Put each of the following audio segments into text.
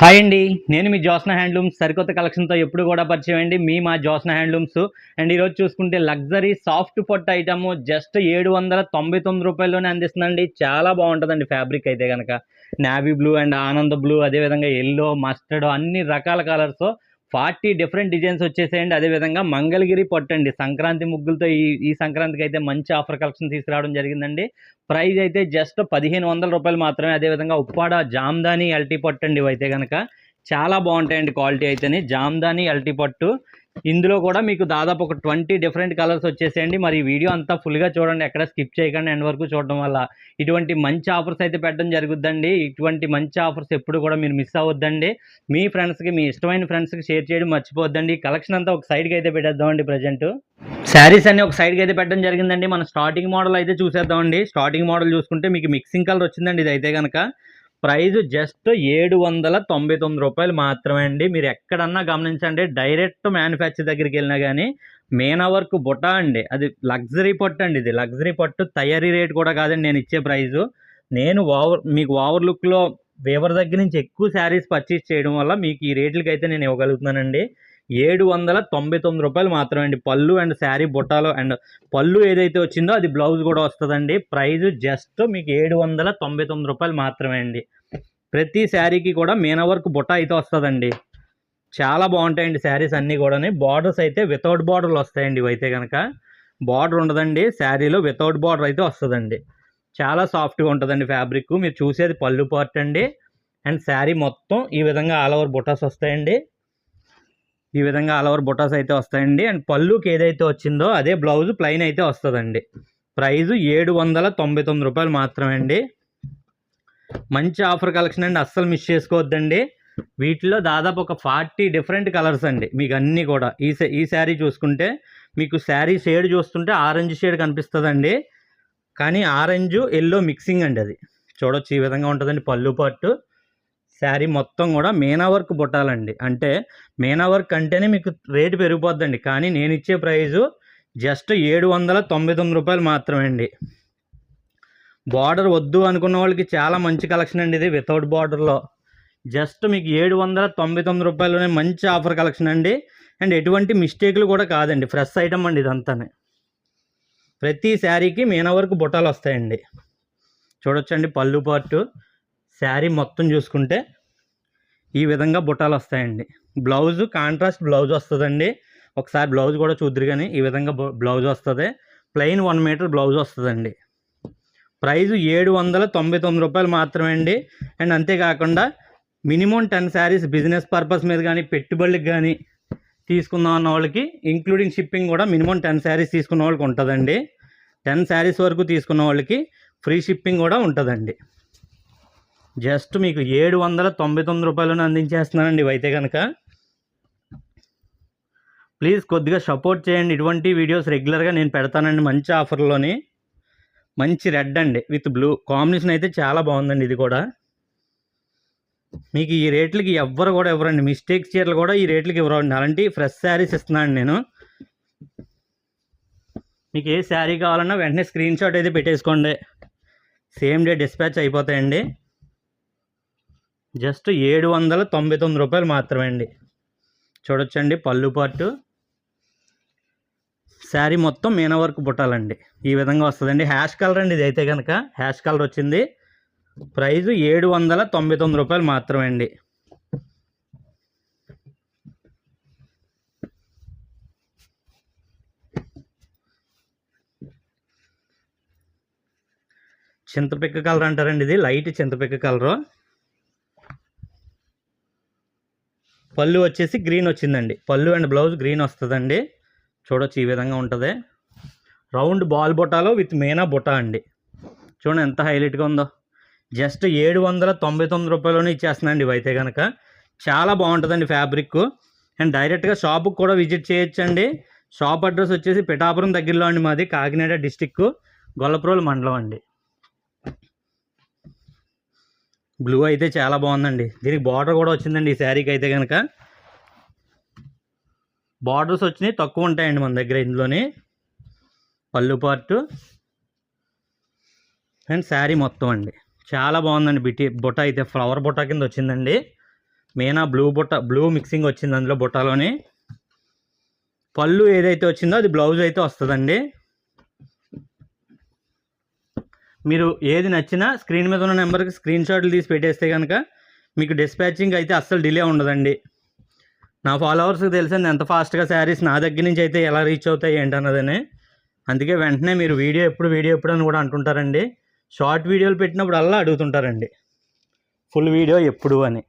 Hi అండి. నేను మీ Jyotsna handlooms సరికొత్త కలెక్షన్‌తో ఎప్పుడు కూడా పరిచయం అండి. మా జ్యోత్స్న హ్యాండ్లూమ్స్. అండ్ ఈరోజు చూసుకుంటే లగ్జరీ సాఫ్ట్ పట్టు ఐటమ్ జస్ట్ రూ. 799 అందిస్తుందండి. చాలా బాగుంటుందండి ఫ్యాబ్రిక్ అయితే గనక. నేవీ బ్లూ అండ్ ఆనంద బ్లూ, అదేవిధంగా యెల్లో, మస్టర్డ్ అన్ని రకాల కలర్స్ 40 డిఫరెంట్ డిజైన్స్ వచ్చేసాయండి. అదేవిధంగా మంగళగిరి పట్టు అండి. సంక్రాంతి ముగ్గులతో ఈ సంక్రాంతికి అయితే మంచి ఆఫర్ కలెక్షన్ తీసుకురావడం జరిగిందండి. ప్రైస్ అయితే జస్ట్ రూ. 1500 మాత్రమే. అదేవిధంగా ఉప్పాడ జామ్దాని ఎల్టీ పట్టు అండి. ఇవైతే కనుక చాలా బాగుంటాయండి క్వాలిటీ అయితేనే. జామ్దాని ఎల్టీ పట్టు ఇందులో కూడా మీకు దాదాపు ఒక 20 డిఫరెంట్ కలర్స్ వచ్చేసేయండి. మరి ఈ వీడియో అంతా ఫుల్గా చూడండి, ఎక్కడ స్కిప్ చేయకండి. ఎండ్ వరకు చూడడం వల్ల ఇటువంటి మంచి ఆఫర్స్ అయితే పెట్టడం జరుగుద్దండి. ఇటువంటి మంచి ఆఫర్స్ ఎప్పుడు కూడా మీరు మిస్ అవ్వద్దండి. మీ ఫ్రెండ్స్కి, మీ ఇష్టమైన ఫ్రెండ్స్కి షేర్ చేయడం మర్చిపోద్దండి. కలెక్షన్ అంతా ఒక సైడ్కి అయితే పెట్టేద్దామండి. ప్రజెంట్ శారీస్ అన్ని ఒక సైడ్కి అయితే పెట్టడం జరిగిందండి. మన స్టార్టింగ్ మోడల్ అయితే చూసేద్దామండి. స్టార్టింగ్ మోడల్ చూసుకుంటే మీకు మిక్సింగ్ కలర్ వచ్చిందండి. ఇది అయితే కనుక ప్రైస్ జస్ట్ రూ. 799 మాత్రమే అండి. మీరు ఎక్కడన్నా గమనించండి, డైరెక్ట్ మ్యానుఫ్యాక్చర్ దగ్గరికి వెళ్ళినా కానీ మేనా వర్క్ బుటా అండి. అది లగ్జరీ పట్టు అండి. ఇది లగ్జరీ పట్టు, తయారీ రేట్ కూడా కాదండి నేను ఇచ్చే ప్రైజు. నేను మీకు ఓవర్ లుక్లో వేవర్ దగ్గర నుంచి ఎక్కువ శారీస్ పర్చేస్ చేయడం వల్ల మీకు ఈ రేట్లకి అయితే నేను ఇవ్వగలుగుతున్నానండి. రూ. 799 మాత్రమే అండి. పళ్ళు అండ్ శారీ బుట్టాలో అండ్ పళ్ళు ఏదైతే వచ్చిందో అది బ్లౌజ్ కూడా వస్తుందండి. ప్రైస్ జస్ట్ మీకు రూ. 799 మాత్రమే అండి. ప్రతి శారీకి కూడా మీనా వర్క్ బుట్ట అయితే వస్తుందండి. చాలా బాగుంటాయండి శారీస్ అన్నీ కూడా. బార్డర్స్ అయితే వితౌట్ బార్డర్లు వస్తాయండి. ఇవైతే కనుక బార్డర్ ఉండదండి శారీలో, వితౌట్ బార్డర్ అయితే వస్తుందండి. చాలా సాఫ్ట్గా ఉంటుందండి ఫ్యాబ్రిక్. మీరు చూసేది పళ్ళు పార్ట్ అండి. అండ్ శారీ మొత్తం ఈ విధంగా ఆల్ ఓవర్ బుటాస్ వస్తాయండి. ఈ విధంగా ఆల్ ఓవర్ బుటాస్ అయితే వస్తాయండి. అండ్ పళ్ళుకి ఏదైతే వచ్చిందో అదే బ్లౌజ్ ప్లెయిన్ అయితే వస్తుందండి. ప్రైజు రూ. 799 మాత్రమే అండి. మంచి ఆఫర్ కలెక్షన్ అండి, అస్సలు మిస్ చేసుకోవద్దండి. వీటిలో దాదాపు ఒక 40 డిఫరెంట్ కలర్స్ అండి. మీకు అన్నీ కూడా ఈ శారీ చూసుకుంటే మీకు శారీ షేడ్ చూస్తుంటే ఆరెంజ్ షేడ్ కనిపిస్తుందండి. కానీ ఆరెంజ్ ఎల్లో మిక్సింగ్ అండి. అది చూడొచ్చు, ఈ విధంగా ఉంటుందండి పళ్ళు పట్టు. శారీ మొత్తం కూడా మీనా వర్క్ బుట్టాలండి. అంటే మీనా వర్క్ అంటేనే మీకు రేటు పెరిగిపోద్దండి. కానీ నేను ఇచ్చే ప్రైజు జస్ట్ రూ. 799 మాత్రమే అండి. బార్డర్ వద్దు అనుకున్న వాళ్ళకి చాలా మంచి కలెక్షన్ అండి. ఇది వితౌట్ బార్డర్లో జస్ట్ మీకు రూ. 799లోనే మంచి ఆఫర్ కలెక్షన్ అండి. అండ్ ఎటువంటి మిస్టేక్లు కూడా కాదండి. ఫ్రెష్ ఐటమ్ అండి ఇదంతానే. ప్రతి శారీకి మీనా వర్క్ బుట్టాలు వస్తాయండి. చూడొచ్చండి పళ్ళు పార్టు. శారీ మొత్తం చూసుకుంటే ఈ విధంగా బుట్టాలు వస్తాయండి. బ్లౌజు కాంట్రాస్ట్ బ్లౌజ్ వస్తుందండి. ఒకసారి బ్లౌజ్ కూడా చూద్దరు కానీ ఈ విధంగా బ్లౌజ్ వస్తుంది. ప్లెయిన్ 1 మీటర్ బ్లౌజ్ వస్తుందండి. ప్రైజు రూ. 799 మాత్రమే అండి. అండ్ అంతేకాకుండా మినిమం 10 శారీస్ బిజినెస్ పర్పస్ మీద కానీ పెట్టుబడులకు కానీ తీసుకుందాం అన్న వాళ్ళకి ఇంక్లూడింగ్ షిప్పింగ్ కూడా మినిమం 10 శారీస్ తీసుకున్న వాళ్ళకి ఉంటుందండి. 10 శారీస్ వరకు తీసుకున్న వాళ్ళకి ఫ్రీ షిప్పింగ్ కూడా ఉంటుందండి. జస్ట్ మీకు రూ. 799 అందించేస్తున్నానండి. ఇవైతే కనుక ప్లీజ్ కొద్దిగా సపోర్ట్ చేయండి. ఇటువంటి వీడియోస్ రెగ్యులర్గా నేను పెడతానండి. మంచి ఆఫర్లోని మంచి రెడ్ అండి విత్ బ్లూ కాంబినేషన్ అయితే చాలా బాగుందండి. ఇది కూడా మీకు ఈ రేట్లకి ఎవ్వరు కూడా ఇవ్వరండి. మిస్టేక్స్ చీరలు కూడా ఈ రేట్లకి ఇవ్వరండి. అలాంటి ఫ్రెష్ శారీస్ ఇస్తున్నాను నేను. మీకు ఏ శారీ కావాలన్నా వెంటనే స్క్రీన్ షాట్ అయితే పెట్టేసుకోండి. సేమ్ డే డిస్పాచ్ అయిపోతాయండి. జస్ట్ రూ. 799 మాత్రమే అండి. చూడొచ్చండి పళ్ళు పార్టు. శారీ మొత్తం మీనా వర్క్ బుట్టాలండి. ఈ విధంగా వస్తుందండి. హ్యాష్ కలర్ అండి. ఇది అయితే కనుక హ్యాష్ కలర్ వచ్చింది. ప్రైజు రూ. 799 మాత్రమే అండి. చింతపిక్క కలర్ అంటారండి. ఇది లైట్ చింతపిక్క కలరు. పళ్ళు వచ్చేసి గ్రీన్ వచ్చిందండి. పళ్ళు అండ్ బ్లౌజ్ గ్రీన్ వస్తుందండి. చూడొచ్చు ఈ విధంగా ఉంటుంది. రౌండ్ బాల్ బుటాలో విత్ మీనా బుటా అండి. చూడండి ఎంత హైలైట్గా ఉందో. జస్ట్ రూ. 799లోనే ఇచ్చేస్తున్నాండి. ఇవైతే కనుక చాలా బాగుంటుందండి ఫ్యాబ్రిక్. అండ్ డైరెక్ట్గా షాపుకి కూడా విజిట్ చేయొచ్చండి. షాప్ అడ్రస్ వచ్చేసి పిఠాపురం దగ్గరలో అండి. మాది కాకినాడ డిస్టిక్, గొల్లప్రోలు మండలం అండి. బ్లూ అయితే చాలా బాగుందండి. దీనికి బార్డర్ కూడా వచ్చిందండి. ఈ శారీకి అయితే కనుక బార్డర్స్ వచ్చినాయి, తక్కువ ఉంటాయండి మన దగ్గర. ఇందులోని పళ్ళు పార్టు అండ్ శారీ మొత్తం అండి చాలా బాగుందండి. బుట్ట అయితే ఫ్లవర్ బుట్ట కింద వచ్చిందండి. మీనా బ్లూ మిక్సింగ్ వచ్చింది అందులో బుట్టలోని. పళ్ళు ఏదైతే వచ్చిందో అది బ్లౌజ్ అయితే వస్తుందండి. మీరు ఏది నచ్చినా స్క్రీన్ మీద ఉన్న నెంబర్కి స్క్రీన్ షాట్లు తీసి పెట్టేస్తే కనుక మీకు డిస్పాచింగ్ అయితే అస్సలు డిలే ఉండదండి. నా ఫాలోవర్స్కి తెలిసింది ఎంత ఫాస్ట్గా శారీస్ నా దగ్గర నుంచి అయితే ఎలా రీచ్ అవుతాయి ఏంటన్నదని. అందుకే వెంటనే మీరు వీడియో ఎప్పుడు అని కూడా అంటుంటారండి. షార్ట్ వీడియోలు పెట్టినప్పుడు అలా అడుగుతుంటారండి ఫుల్ వీడియో ఎప్పుడు అని.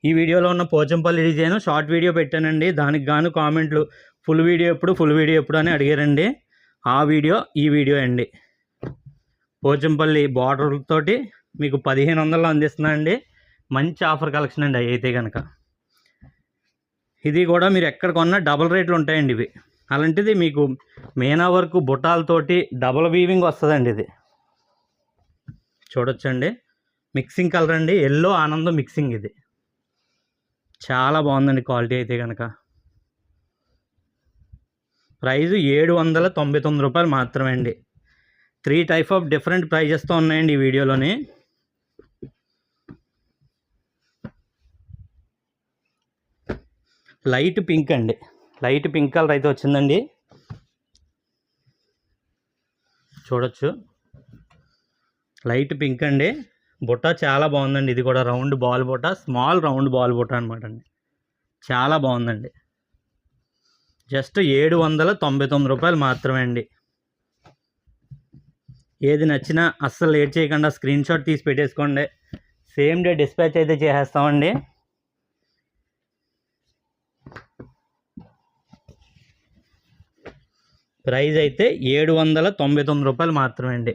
ఈ వీడియోలో ఉన్న పోచంపల్లి డిజైన్ షార్ట్ వీడియో పెట్టానండి. దానికి గాను కామెంట్లు ఫుల్ వీడియో ఎప్పుడు అని అడిగారండి. ఆ వీడియో ఈ వీడియో అండి. పోచంపల్లి బార్డర్ తోటి మీకు 1500 అందిస్తున్నా అండి. మంచి ఆఫర్ కలెక్షన్ అండి అయితే కనుక. ఇది కూడా మీరు ఎక్కడ కొన్నా డబుల్ రేట్లు ఉంటాయండి ఇవి. అలాంటిది మీకు మీనా వర్క్ బుట్టాలతోటి డబుల్ వీవింగ్ వస్తుందండి. ఇది చూడొచ్చండి, మిక్సింగ్ కలర్ అండి, ఎల్లో ఆనందం మిక్సింగ్. ఇది చాలా బాగుందండి క్వాలిటీ అయితే కనుక. ప్రైజు 799 రూపాయలు మాత్రమే అండి. 3 టైప్ ఆఫ్ డిఫరెంట్ ప్రైజెస్తో ఉన్నాయండి ఈ వీడియోలోని. లైట్ పింక్ అండి, లైట్ పింక్ కలర్ అయితే వచ్చిందండి. చూడొచ్చు, లైట్ పింక్ అండి. బుట్ట చాలా బాగుందండి. ఇది కూడా రౌండ్ బాల్ బుట్ట, స్మాల్ రౌండ్ బాల్ బుట్ట అనమాట అండి. చాలా బాగుందండి. జస్ట్ 799 రూపాయలు మాత్రమే అండి. ఏది నచ్చినా అస్సలు లేట్ చేయకుండా స్క్రీన్ షాట్ తీసి పెట్టేసుకోండి. సేమ్ డే డిస్పాచ్ అయితే చేసేస్తామండి. ప్రైస్ అయితే 799 రూపాయలు మాత్రమే అండి.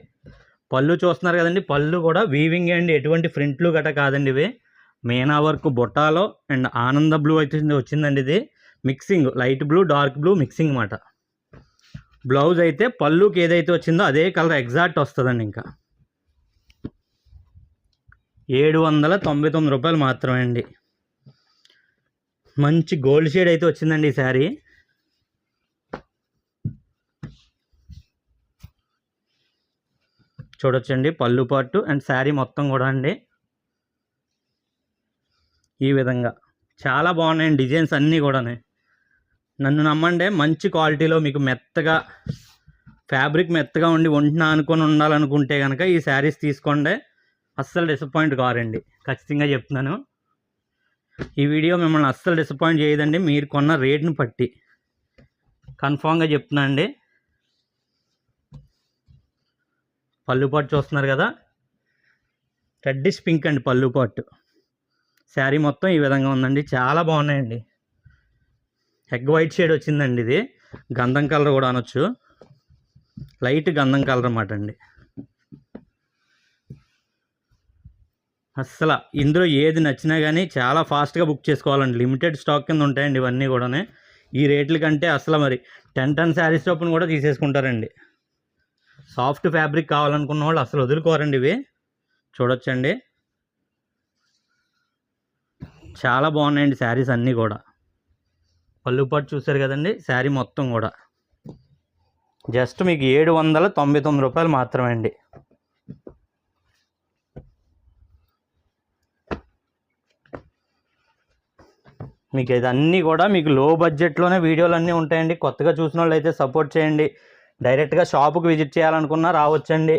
పళ్ళు చూస్తున్నారు కదండి, పళ్ళు కూడా వీవింగ్ అండి, ఎటువంటి ఫ్రంట్లు గట్ట కాదండి. ఇవి మీనా వర్క్ బుట్టాలో అండ్ ఆనంద బ్లూ అయితే వచ్చిందండి. ఇది mixing, light blue dark blue mixing అన్నమాట. బ్లౌజ్ అయితే పళ్ళుకి ఏదైతే వచ్చిందో అదే కలర్ ఎగ్జాక్ట్ వస్తుందండి. ఇంకా 799 రూపాయలు మాత్రమే అండి. మంచి గోల్డ్ షేడ్ అయితే వచ్చిందండి ఈ శారీ. చూడొచ్చండి పళ్ళు పాటు అండ్ శారీ మొత్తం కూడా అండి ఈ విధంగా చాలా బాగున్నాయండి డిజైన్స్ అన్నీ కూడా. నన్ను నమ్మండి, మంచి క్వాలిటీలో మీకు మెత్తగా ఫ్యాబ్రిక్ మెత్తగా ఉండి ఒంటిన అనుకొని ఉండాలనుకుంటే కనుక ఈ శారీస్ తీసుకోండి. అస్సలు డిసప్పాయింట్ కారండి, ఖచ్చితంగా చెప్తున్నాను. ఈ వీడియో మిమ్మల్ని అస్సలు డిసప్పాయింట్ చేయదండి. మీరు కొన్న రేట్ని బట్టి కన్ఫామ్గా చెప్తున్నా అండి. పళ్ళు పాటు చూస్తున్నారు కదా, రెడ్డిష్ పింక్ అండి పళ్ళు పాటు. శారీ మొత్తం ఈ విధంగా ఉందండి, చాలా బాగున్నాయండి. ఎగ్ వైట్ షేడ్ వచ్చిందండి. ఇది గంధం కలర్ కూడా అనొచ్చు, లైట్ గంధం కలర్ అన్నమాట అండి. అస్సలు ఇందులో ఏది నచ్చినా కానీ చాలా ఫాస్ట్గా బుక్ చేసుకోవాలండి. లిమిటెడ్ స్టాక్ కింద ఉంటాయండి ఇవన్నీ కూడా. ఈ రేట్ల కంటే అసలు మరి 10 శారీస్ చొప్పున కూడా తీసేసుకుంటారండి. సాఫ్ట్ ఫ్యాబ్రిక్ కావాలనుకున్న వాళ్ళు అసలు వదులుకోరండి ఇవి. చూడొచ్చండి, చాలా బాగున్నాయండి శారీస్ అన్నీ కూడా. పళ్ళు పాటు చూసారు కదండి, శారీ మొత్తం కూడా జస్ట్ మీకు 799 రూపాయలు మాత్రమే అండి. మీకు ఇదన్నీ కూడా మీకు లో బడ్జెట్లోనే వీడియోలు అన్నీ ఉంటాయండి. కొత్తగా చూసిన వాళ్ళు అయితే సపోర్ట్ చేయండి. డైరెక్ట్గా షాపుకి విజిట్ చేయాలనుకున్నా రావచ్చండి.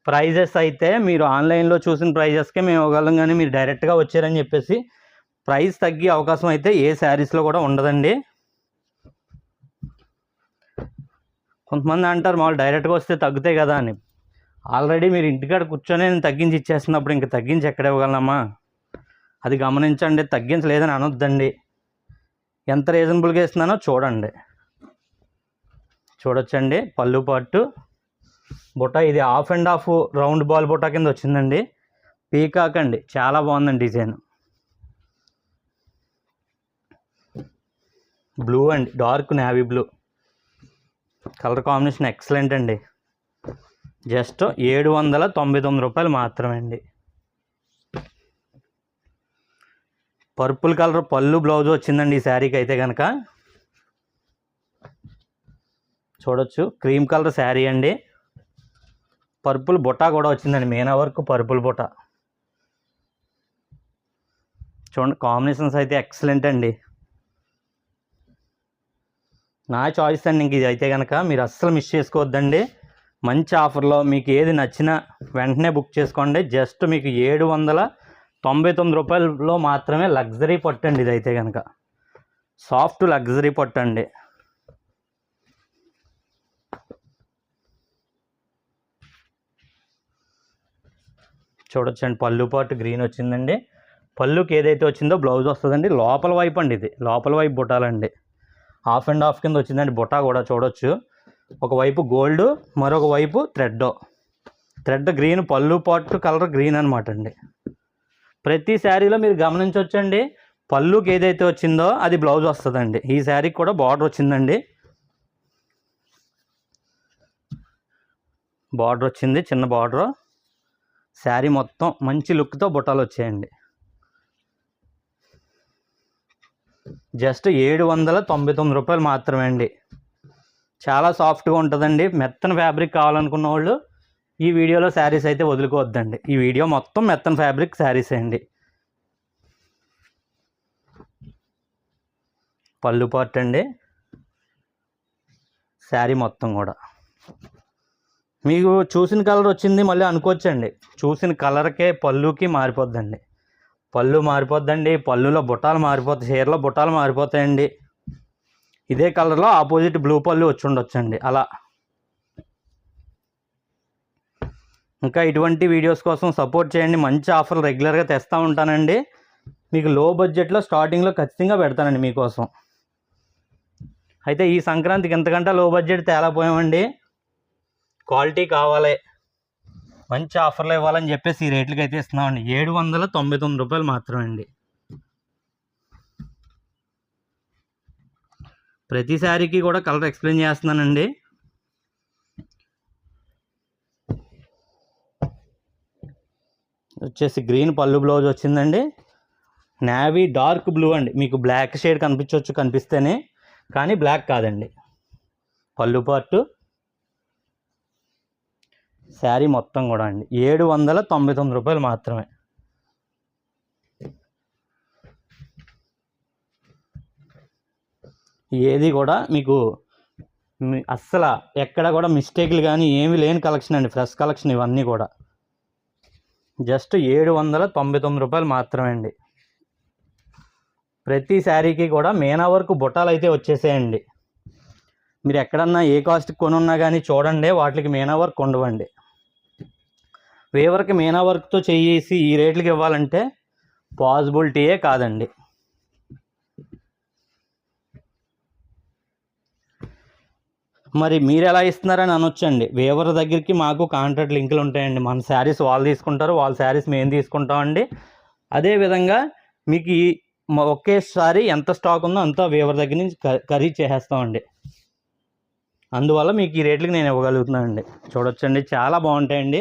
ప్రైజెస్ అయితే మీరు ఆన్లైన్లో చూసిన ప్రైజెస్కే మేము ఇవ్వగలం, కానీ మీరు డైరెక్ట్గా వచ్చారని చెప్పేసి ప్రైస్ తగ్గే అవకాశం అయితే ఏ శారీస్లో కూడా ఉండదండి. కొంతమంది అంటారు మామూలు డైరెక్ట్గా వస్తే తగ్గుతాయి కదా అని. ఆల్రెడీ మీరు ఇంటికాడ కూర్చొని నేను తగ్గించి ఇచ్చేస్తున్నప్పుడు ఇంకా తగ్గించి ఎక్కడ ఇవ్వగలమా? అది గమనించండి, తగ్గించలేదని అనొద్దండి. ఎంత రీజనబుల్గా ఇస్తున్నానో చూడండి. చూడొచ్చండి పళ్ళు పాటు బుట్ట, ఇది half and half round ball బుట్ట కింద వచ్చిందండి. పీకాక్ అండి, చాలా బాగుందండి డిజైన్. బ్లూ అండి, dark navy blue colour combination excellent అండి. జస్ట్ 799 రూపాయలు మాత్రమే అండి. పర్పుల్ కలర్ పళ్ళు బ్లౌజ్ వచ్చిందండి ఈ శారీకి అయితే కనుక. చూడొచ్చు, క్రీమ్ కలర్ శారీ అండి. పర్పుల్ బుట్ట కూడా వచ్చిందండి, మీనా వర్క్ పర్పుల్ బుట్ట. చూడండి, కాంబినేషన్స్ అయితే ఎక్సలెంట్ అండి. నా చాయిస్ అండి. ఇంక ఇది అయితే కనుక మీరు అస్సలు మిస్ చేసుకోవద్దండి. మంచి ఆఫర్లో మీకు ఏది నచ్చినా వెంటనే బుక్ చేసుకోండి. జస్ట్ మీకు 799 రూపాయలలో మాత్రమే లగ్జరీ పట్టు అండి. ఇదైతే కనుక సాఫ్ట్ లగ్జరీ పట్టు అండి. చూడొచ్చండి, పళ్ళు పాటు గ్రీన్ వచ్చిందండి. పళ్ళుకి ఏదైతే వచ్చిందో బ్లౌజ్ వస్తుందండి. లోపల వైపు అండి, ఇది లోపల వైపు బుట్టాలండి. హాఫ్ అండ్ హాఫ్ కింద వచ్చిందండి బుట్ట కూడా చూడొచ్చు. ఒకవైపు గోల్డ్, మరొక వైపు థ్రెడ్ గ్రీన్, పళ్ళు పాటు కలర్ గ్రీన్ అనమాట అండి. ప్రతి శారీలో మీరు గమనించవచ్చండి, పళ్ళుకి ఏదైతే వచ్చిందో అది బ్లౌజ్ వస్తుందండి. ఈ శారీకి కూడా బార్డర్ వచ్చిందండి. బార్డర్ వచ్చింది, చిన్న బార్డర్. శారీ మొత్తం మంచి లుక్తో బుట్టాలు వచ్చాయండి. జస్ట్ 799 రూపాయలు మాత్రమే అండి. చాలా సాఫ్ట్గా ఉంటుందండి. మెత్తన ఫ్యాబ్రిక్ కావాలనుకున్న వాళ్ళు ఈ వీడియోలో శారీస్ అయితే వదులుకోవద్దండి. ఈ వీడియో మొత్తం మెత్తన ఫ్యాబ్రిక్ శారీస్ అండి. పళ్ళు పార్ట్ అండి. శారీ మొత్తం కూడా మీకు చూసిన కలర్ వచ్చింది మళ్ళీ అనుకోవచ్చండి. చూసిన కలర్కే పళ్ళుకి మారిపోద్దండి. పళ్ళు మారిపోద్దండి, పళ్ళులో బుట్టాలు మారిపోతాయి, చీరలో బుట్టాలు మారిపోతాయండి. ఇదే కలర్లో ఆపోజిట్ బ్లూ పళ్ళు వచ్చి ఉండొచ్చండి అలా. ఇంకా ఇటువంటి వీడియోస్ కోసం సపోర్ట్ చేయండి. మంచి ఆఫర్లు రెగ్యులర్గా తెస్తూ ఉంటానండి. మీకు లో బడ్జెట్లో స్టార్టింగ్లో ఖచ్చితంగా పెడతానండి మీకోసం. అయితే ఈ సంక్రాంతికి ఎంతకంటే లో బడ్జెట్ తేలాపోయామండి. క్వాలిటీ కావాలి, మంచి ఆఫర్లు ఇవ్వాలని చెప్పేసి ఈ రేట్లకి అయితే ఇస్తున్నామండి. 799 రూపాయలు మాత్రమే అండి. ప్రతి శారీకి కూడా కలర్ ఎక్స్ప్లెయిన్ చేస్తున్నానండి. వచ్చేసి గ్రీన్ పళ్ళు బ్లౌజ్ వచ్చిందండి. నేవీ డార్క్ బ్లూ అండి. మీకు బ్లాక్ షేడ్ కనిపించవచ్చు కనిపిస్తేనే, కానీ బ్లాక్ కాదండి. పళ్ళు పార్టు, శారీ మొత్తం కూడా అండి 799 రూపాయలు మాత్రమే. ఏది కూడా మీకు అస్సలు ఎక్కడ కూడా మిస్టేక్లు కానీ ఏమీ లేని కలెక్షన్ అండి. ఫ్రెష్ కలెక్షన్ ఇవన్నీ కూడా. జస్ట్ 799 రూపాయలు మాత్రమే అండి. ప్రతి శారీకి కూడా మీనా వర్క్ బుట్టాలు అయితే వచ్చేసాయండి. మీరు ఎక్కడన్నా ఏ కాస్ట్కి కొనున్నా కానీ చూడండి, వాటికి మీనా వర్క్ ఉండవండి. వేవర్కి మీనా వర్క్తో చేసి ఈ రేట్లకి ఇవ్వాలంటే పాసిబిలిటీయే కాదండి. మరి మీరు ఎలా ఇస్తున్నారని అనొచ్చండి. వేవర్ దగ్గరికి మాకు కాంట్రాక్ట్ లింకులు ఉంటాయండి. మన శారీస్ వాళ్ళు తీసుకుంటారు, వాళ్ళ శారీస్ మేము తీసుకుంటామండి. అదేవిధంగా మీకు ఒకేసారి ఎంత స్టాక్ ఉందో అంతా వేవర్ దగ్గర నుంచి ఖరీదు చేసేస్తామండి. అందువల్ల మీకు ఈ రేట్లకి నేను ఇవ్వగలుగుతున్నానండి. చూడొచ్చండి, చాలా బాగుంటాయండి.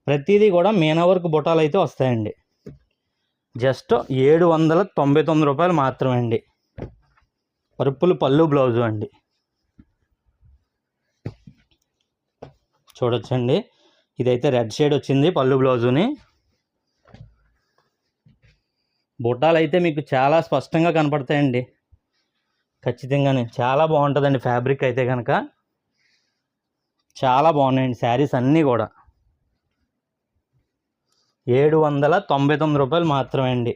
ప్రతిదీ కూడా మీనా వర్క్ బుట్టాలు అయితే వస్తాయండి. జస్ట్ 799 రూపాయలు మాత్రమే అండి. పర్పుల్ పళ్ళు బ్లౌజు అండి. చూడొచ్చండి, ఇదైతే రెడ్ షేడ్ వచ్చింది పళ్ళు బ్లౌజుని. బుట్టాలు అయితే మీకు చాలా స్పష్టంగా కనపడతాయండి. ఖచ్చితంగానే చాలా బాగుంటుందండి. ఫ్యాబ్రిక్ అయితే కనుక చాలా బాగున్నాయండి శారీస్ అన్నీ కూడా. 799 రూపాయలు మాత్రమే అండి.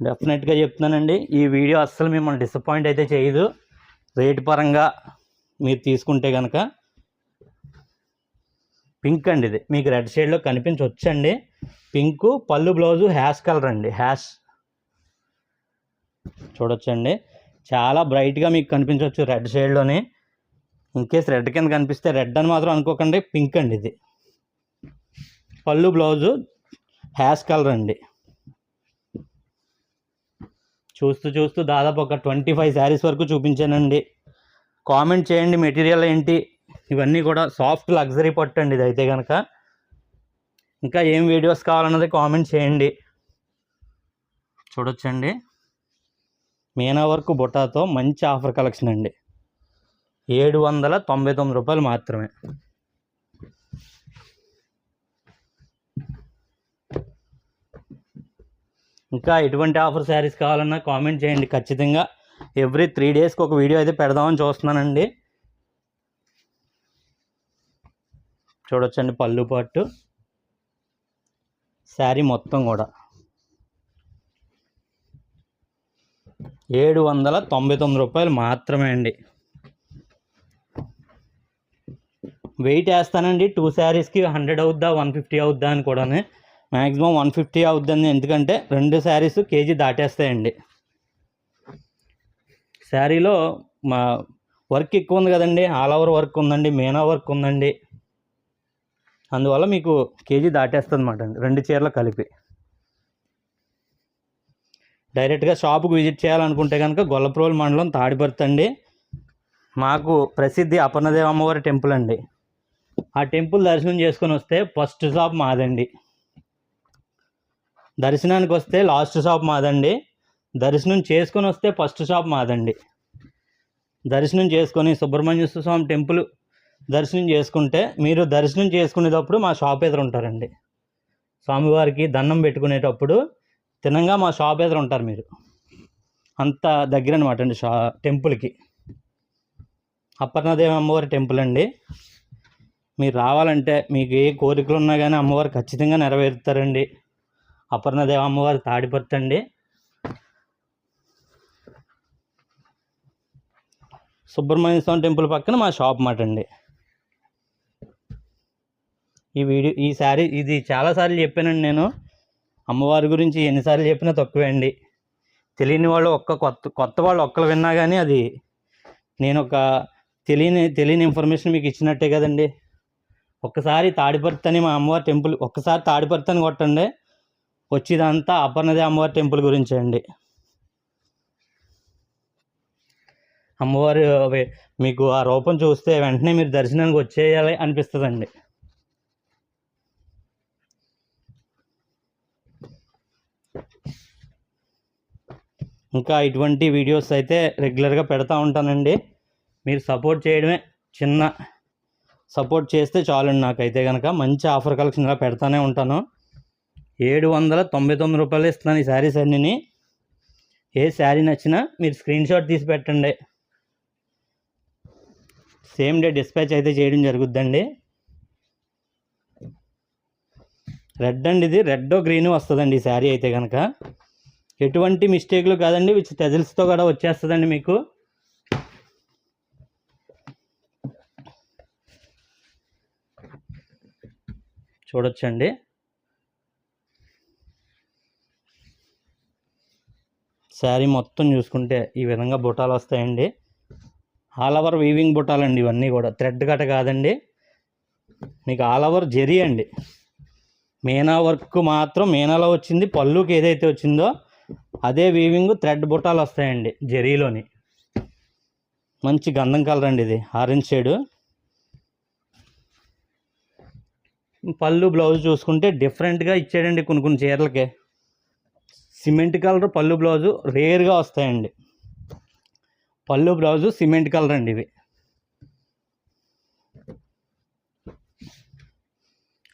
డెఫినెట్గా చెప్తున్నానండి, ఈ వీడియో అస్సలు మిమ్మల్ని డిసప్పాయింట్ అయితే చేయదు. రేటు పరంగా మీరు తీసుకుంటే కనుక. పింక్ అండి, ఇది మీకు రెడ్ షేడ్లో కనిపించవచ్చండి. పింకు పళ్ళు బ్లౌజు హ్యాష్ కలర్ అండి. హ్యాష్ చూడొచ్చండి, చాలా బ్రైట్గా మీకు కనిపించవచ్చు రెడ్ షేడ్లోని. ఇన్కేస్ రెడ్ కింద కనిపిస్తే రెడ్ అని మాత్రం అనుకోకండి, పింక్ అండి ఇది. పళ్ళు బ్లౌజు హ్యాష్ కలర్ అండి. చూస్తూ దాదాపు ఒక 25 శారీస్ వరకు చూపించానండి. కామెంట్ చేయండి మెటీరియల్ ఏంటి, ఇవన్నీ కూడా సాఫ్ట్ లగ్జరీ పట్టు అండి ఇదైతే కనుక. ఇంకా ఏం వీడియోస్ కావాలన్నది కామెంట్ చేయండి. చూడొచ్చండి, మీనా వర్క్ బుట్టాతో మంచి ఆఫర్ కలెక్షన్ అండి. 799 రూపాయలు మాత్రమే. ఇంకా ఎటువంటి ఆఫర్ శారీస్ కావాలన్నా కామెంట్ చేయండి. ఖచ్చితంగా ఎవ్రీ 3 డేస్కి ఒక వీడియో అయితే పెడదామని చూస్తున్నానండి. చూడొచ్చండి పళ్ళు పట్టు శారీ మొత్తం కూడా 799 రూపాయలు మాత్రమే అండి. వెయిట్ వేస్తానండి 2 శారీస్కి 100 అవుద్దా 150 అవుద్దా అని కూడా. మ్యాక్సిమం 150 అవుద్దండి, ఎందుకంటే 2 శారీస్ కేజీ దాటేస్తాయండి. శారీలో మా వర్క్ ఎక్కువ ఉంది కదండి, ఆల్ ఓవర్ వర్క్ ఉందండి, మీనా వర్క్ ఉందండి, అందువల్ల మీకు కేజీ దాటేస్తుంది అన్నమాట అండి 2 చీరలు కలిపి. డైరెక్ట్గా షాపుకు విజిట్ చేయాలనుకుంటే కనుక గొల్లప్రోలు మండలం తాడిపర్తి అండి. మాకు ప్రసిద్ధి అపర్ణదేవి అమ్మవారి టెంపుల్ అండి. ఆ టెంపుల్ దర్శనం చేసుకొని వస్తే ఫస్ట్ షాప్ మాదండి. దర్శనానికి వస్తే లాస్ట్ షాప్ మాదండి. దర్శనం చేసుకొని వస్తే ఫస్ట్ షాప్ మాదండి. దర్శనం చేసుకొని సుబ్రహ్మణ్యేశ్వర స్వామి టెంపుల్ దర్శనం చేసుకుంటే మీరు దర్శనం చేసుకునేటప్పుడు మా షాప్ ఎదురు ఉంటారండి. స్వామివారికి దండం పెట్టుకునేటప్పుడు తినంగా మా షాప్ ఎదురు ఉంటారు మీరు. అంత దగ్గర అనమాట అండి టెంపుల్కి. అపర్ణదేవి అమ్మవారి టెంపుల్ అండి. మీరు రావాలంటే మీకు ఏ కోరికలు ఉన్నా కానీ అమ్మవారు ఖచ్చితంగా నెరవేరుతారండి. అపర్ణదేవి అమ్మవారి తాడిపర్తి అండి. సుబ్రహ్మణ్య స్వామి టెంపుల్ పక్కన మా షాప్ మాట అండి. ఈ శారీ ఇది చాలాసార్లు చెప్పానండి నేను. అమ్మవారి గురించి ఎన్నిసార్లు చెప్పినా తక్కువే అండి. తెలియని వాళ్ళు కొత్త వాళ్ళు ఒక్కరు విన్నా కానీ అది నేను ఒక తెలియని ఇన్ఫర్మేషన్ మీకు ఇచ్చినట్టే కదండి. ఒక్కసారి తాడిపర్తి అని మా అమ్మవారి టెంపుల్ ఒక్కసారి తాడిపర్తి అని కొట్టండి, వచ్చేదంతా అపర్ణదేవి అమ్మవారి టెంపుల్ గురించే అండి. అమ్మవారు మీకు ఆ రూపం చూస్తే వెంటనే మీరు దర్శనానికి వచ్చేయాలి అనిపిస్తుందండి. ఇంకా ఇటువంటి వీడియోస్ అయితే రెగ్యులర్గా పెడతా ఉంటానండి. మీరు సపోర్ట్ చేయడమే, చిన్న సపోర్ట్ చేస్తే చాలండి. నాకైతే కనుక మంచి ఆఫర్ కలెక్షన్గా పెడతానే ఉంటాను. 799 రూపాయలు ఇస్తున్నాను ఈ శారీస్ అన్నీ. ఏ శారీ నచ్చినా మీరు స్క్రీన్ షాట్ తీసి పెట్టండి, సేమ్ డే డిస్పాచ్ అయితే చేయడం జరుగుద్దండి. రెడ్ అండి, ఇది రెడ్ గ్రీన్ వస్తుందండి ఈ శారీ అయితే కనుక. ఎటువంటి మిస్టేక్లు కాదండి, విత్ టెజిల్స్తో కూడా వచ్చేస్తుందండి మీకు. చూడొచ్చండి. శారీ మొత్తం చూసుకుంటే ఈ విధంగా బుటాలు వస్తాయండి. ఆల్ ఓవర్ వీవింగ్ బుటాలండి ఇవన్నీ కూడా, థ్రెడ్ కట కాదండి. మీకు ఆల్ ఓవర్ జెరీ అండి. మీనా వర్క్ మాత్రం మీనాలో వచ్చింది, పళ్ళుకి ఏదైతే వచ్చిందో అదే వీవింగ్ థ్రెడ్ బుటాలు వస్తాయండి జెరీలోని. మంచి గంధం కలర్ అండి, ఇది ఆరెంజ్ షేడు. పళ్ళు బ్లౌజ్ చూసుకుంటే డిఫరెంట్గా ఇచ్చాడండి. కొన్ని చీరలకే సిమెంట్ కలర్ పళ్ళు బ్లౌజు రేర్గా వస్తాయండి. పళ్ళు బ్లౌజు సిమెంట్ కలర్ అండి ఇవి.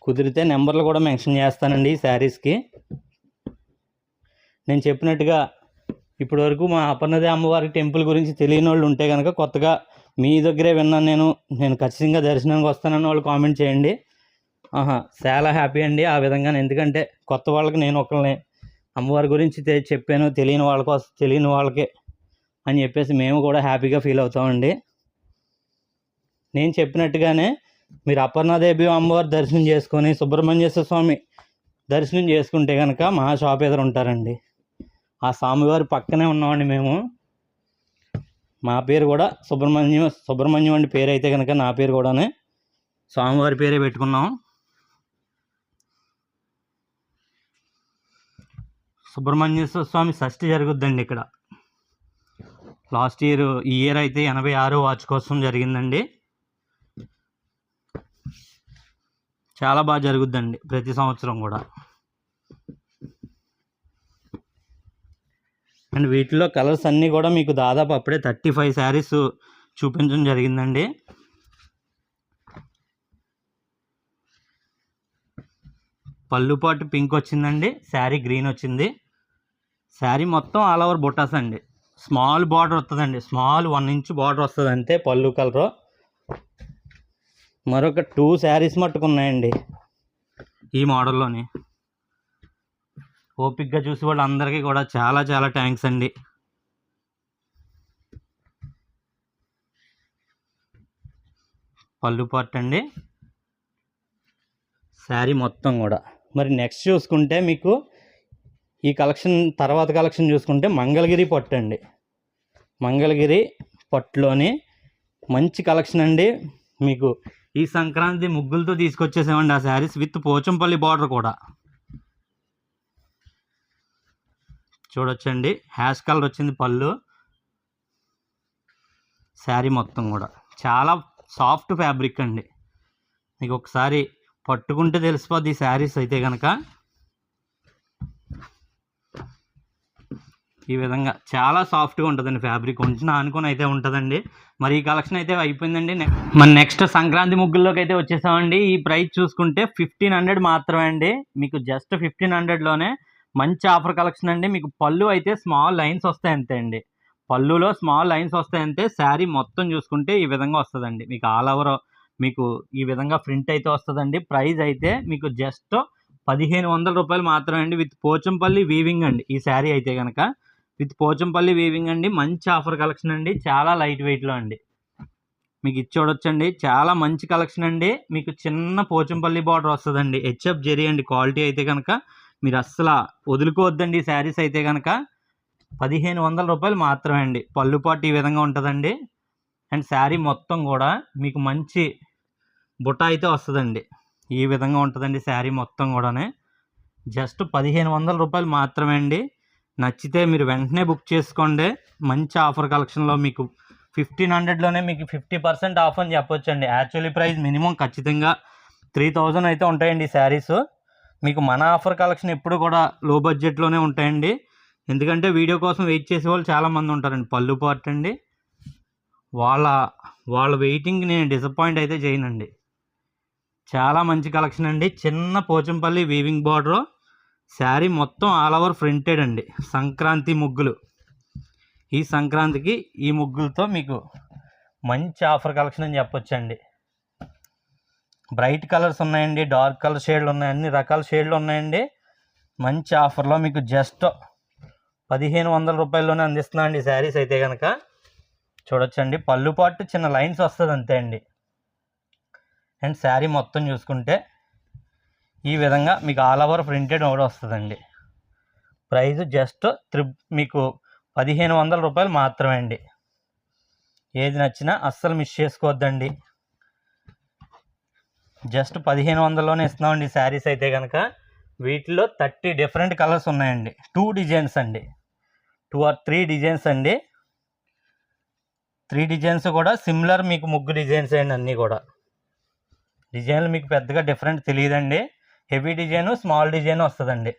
కుదిరితే నెంబర్లు కూడా మెన్షన్ చేస్తానండి ఈ శారీస్కి. నేను చెప్పినట్టుగా ఇప్పటి వరకు మా అపర్ణదేవి అమ్మవారి టెంపుల్ గురించి తెలియని వాళ్ళు ఉంటే కనుక, కొత్తగా మీ దగ్గరే విన్నాను నేను ఖచ్చితంగా దర్శనానికి వస్తానని వాళ్ళు కామెంట్ చేయండి. చాలా హ్యాపీ అండి ఆ విధంగా. ఎందుకంటే కొత్త వాళ్ళకి నేను ఒకరిని అమ్మవారి గురించి చెప్పాను, తెలియని వాళ్ళకే అని చెప్పేసి మేము కూడా హ్యాపీగా ఫీల్ అవుతామండి. నేను చెప్పినట్టుగానే మీరు అపర్ణదేవి అమ్మవారి దర్శనం చేసుకొని సుబ్రహ్మణ్యేశ్వర స్వామి దర్శనం చేసుకుంటే కనుక మా షాప్ ఎదురు ఉంటారండి. ఆ స్వామివారి పక్కనే ఉన్నామండి మేము. మా పేరు కూడా సుబ్రహ్మణ్యం అండి పేరు అయితే కనుక. నా పేరు కూడానే స్వామివారి పేరే పెట్టుకున్నాం. సుబ్రహ్మణ్యేశ్వర స్వామి షష్ఠి జరుగుద్దండి ఇక్కడ. లాస్ట్ ఇయర్, ఈ ఇయర్ అయితే 86వ వార్షికోత్సవం జరిగిందండి. చాలా బాగా జరుగుద్దండి ప్రతి సంవత్సరం కూడా. అండ్ వీటిలో కలర్స్ అన్నీ కూడా మీకు దాదాపు అప్పుడే 35 శారీస్ చూపించడం జరిగిందండి. పళ్ళుపాటు పింక్ వచ్చిందండి, శారీ గ్రీన్ వచ్చింది. శారీ మొత్తం ఆల్ ఓవర్ బుట్టాస్ అండి. స్మాల్ బార్డర్ వస్తుందండి, స్మాల్ 1 ఇంచ్ బార్డర్ వస్తుంది అంతే. పళ్ళు కలరు. మరొక 2 శారీస్ మట్టుకున్నాయండి ఈ మోడల్లోని. ఓపిక్గా చూసి వాళ్ళందరికీ కూడా చాలా చాలా థ్యాంక్స్ అండి. పళ్ళు పార్ట్ అండి, శారీ మొత్తం కూడా. మరి నెక్స్ట్ చూసుకుంటే మీకు ఈ కలెక్షన్ తర్వాత కలెక్షన్ చూసుకుంటే మంగళగిరి పట్టు అండి. మంగళగిరి పట్టులోని మంచి కలెక్షన్ అండి. మీకు ఈ సంక్రాంతి ముగ్గులతో తీసుకొచ్చేసామండి ఆ శారీస్ విత్ పోచంపల్లి బార్డర్ కూడా. చూడొచ్చండి, హ్యాష్ కలర్ వచ్చింది పళ్ళు. శారీ మొత్తం కూడా చాలా సాఫ్ట్ ఫ్యాబ్రిక్ అండి. మీకు ఒకసారి పట్టుకుంటే తెలిసిపోద్ది ఈ శారీస్ అయితే కనుక. ఈ విధంగా చాలా సాఫ్ట్గా ఉంటుందండి ఫ్యాబ్రిక్, కొంచెం ఆనుకొని అయితే ఉంటుందండి. మరి ఈ కలెక్షన్ అయితే అయిపోయిందండి. మన నెక్స్ట్ సంక్రాంతి ముగ్గుల్లోకి అయితే వచ్చేసామండి. ఈ ప్రైస్ చూసుకుంటే 1500 మాత్రమే అండి. మీకు జస్ట్ 1500లోనే మంచి ఆఫర్ కలెక్షన్ అండి. మీకు పళ్ళు అయితే స్మాల్ లైన్స్ వస్తాయి అంతే అండి. పళ్ళులో స్మాల్ లైన్స్ వస్తాయి అంతే. శారీ మొత్తం చూసుకుంటే ఈ విధంగా వస్తుందండి. మీకు ఆల్ ఓవర్ మీకు ఈ విధంగా ప్రింట్ అయితే వస్తుందండి. ప్రైస్ అయితే మీకు జస్ట్ 1500 రూపాయలు మాత్రమే అండి, విత్ పోచంపల్లి వీవింగ్ అండి. ఈ శారీ అయితే కనుక విత్ పోచంపల్లి వీవింగ్ అండి. మంచి ఆఫర్ కలెక్షన్ అండి, చాలా లైట్ వెయిట్లో అండి. మీకు ఇది చూడొచ్చండి, చాలా మంచి కలెక్షన్ అండి. మీకు చిన్న పోచంపల్లి బార్డర్ వస్తుందండి, హెచ్ఎఫ్ జెరీ అండి. క్వాలిటీ అయితే కనుక మీరు అస్సలు వదులుకోవద్దండి. శారీస్ అయితే కనుక 1500 రూపాయలు మాత్రమే అండి. పళ్ళు పాటు ఈ విధంగా ఉంటుందండి. అండ్ శారీ మొత్తం కూడా మీకు మంచి బుట్ట అయితే వస్తుందండి. ఈ విధంగా ఉంటుందండి శారీ మొత్తం కూడానే. జస్ట్ 1500 రూపాయలు మాత్రమే అండి. నచ్చితే మీరు వెంటనే బుక్ చేసుకోండి. మంచి ఆఫర్ కలెక్షన్లో మీకు 1500లోనే మీకు 50% ఆఫ్ అని చెప్పొచ్చండి. యాక్చువల్లీ ప్రైస్ మినిమం ఖచ్చితంగా 3000 అయితే ఉంటాయండి ఈ శారీస్. మీకు మన ఆఫర్ కలెక్షన్ ఎప్పుడు కూడా లో బడ్జెట్లోనే ఉంటాయండి. ఎందుకంటే వీడియో కోసం వెయిట్ చేసే వాళ్ళు చాలామంది ఉంటారండి. పళ్ళు పార్ట్ అండి, వాళ్ళ వెయిటింగ్ నేను డిసప్పాయింట్ అయితే చేయనండి. చాలా మంచి కలెక్షన్ అండి. చిన్న పోచంపల్లి వీవింగ్ బార్డర్, శారీ మొత్తం ఆల్ ఓవర్ ప్రింటెడ్ అండి. సంక్రాంతి ముగ్గులు, ఈ సంక్రాంతికి ఈ ముగ్గులతో మీకు మంచి ఆఫర్ కలెక్షన్ అని చెప్పొచ్చండి. బ్రైట్ కలర్స్ ఉన్నాయండి, డార్క్ కలర్ షేడ్లు ఉన్నాయి, అన్ని రకాల షేడ్లు ఉన్నాయండి. మంచి ఆఫర్లో మీకు జస్ట్ 1500 రూపాయల్లోనే అందిస్తున్నామండి శారీస్ అయితే కనుక. చూడొచ్చండి, పళ్ళు పాటు చిన్న లైన్స్ వస్తుంది అంతే అండి. అండ్ శారీ మొత్తం చూసుకుంటే ఈ విధంగా మీకు ఆల్ ఓవర్ ప్రింటెడ్ కూడా వస్తుందండి. ప్రైస్ జస్ట్ మీకు 1500 రూపాయలు మాత్రమే అండి. ఏది నచ్చినా అస్సలు మిస్ చేసుకోవద్దండి. జస్ట్ 1500లోనే ఇస్తున్నామండి శారీస్ అయితే కనుక. వీటిలో 30 డిఫరెంట్ కలర్స్ ఉన్నాయండి. 2 డిజైన్స్ అండి, 2 or 3 డిజైన్స్ అండి. 3 డిజైన్స్ కూడా సిమిలర్ మీకు ముగ్గు డిజైన్స్ అండి. అన్నీ కూడా డిజైన్లు మీకు పెద్దగా డిఫరెంట్ తెలియదండి. హెవీ డిజైను, స్మాల్ డిజైన్ వస్తుందండి.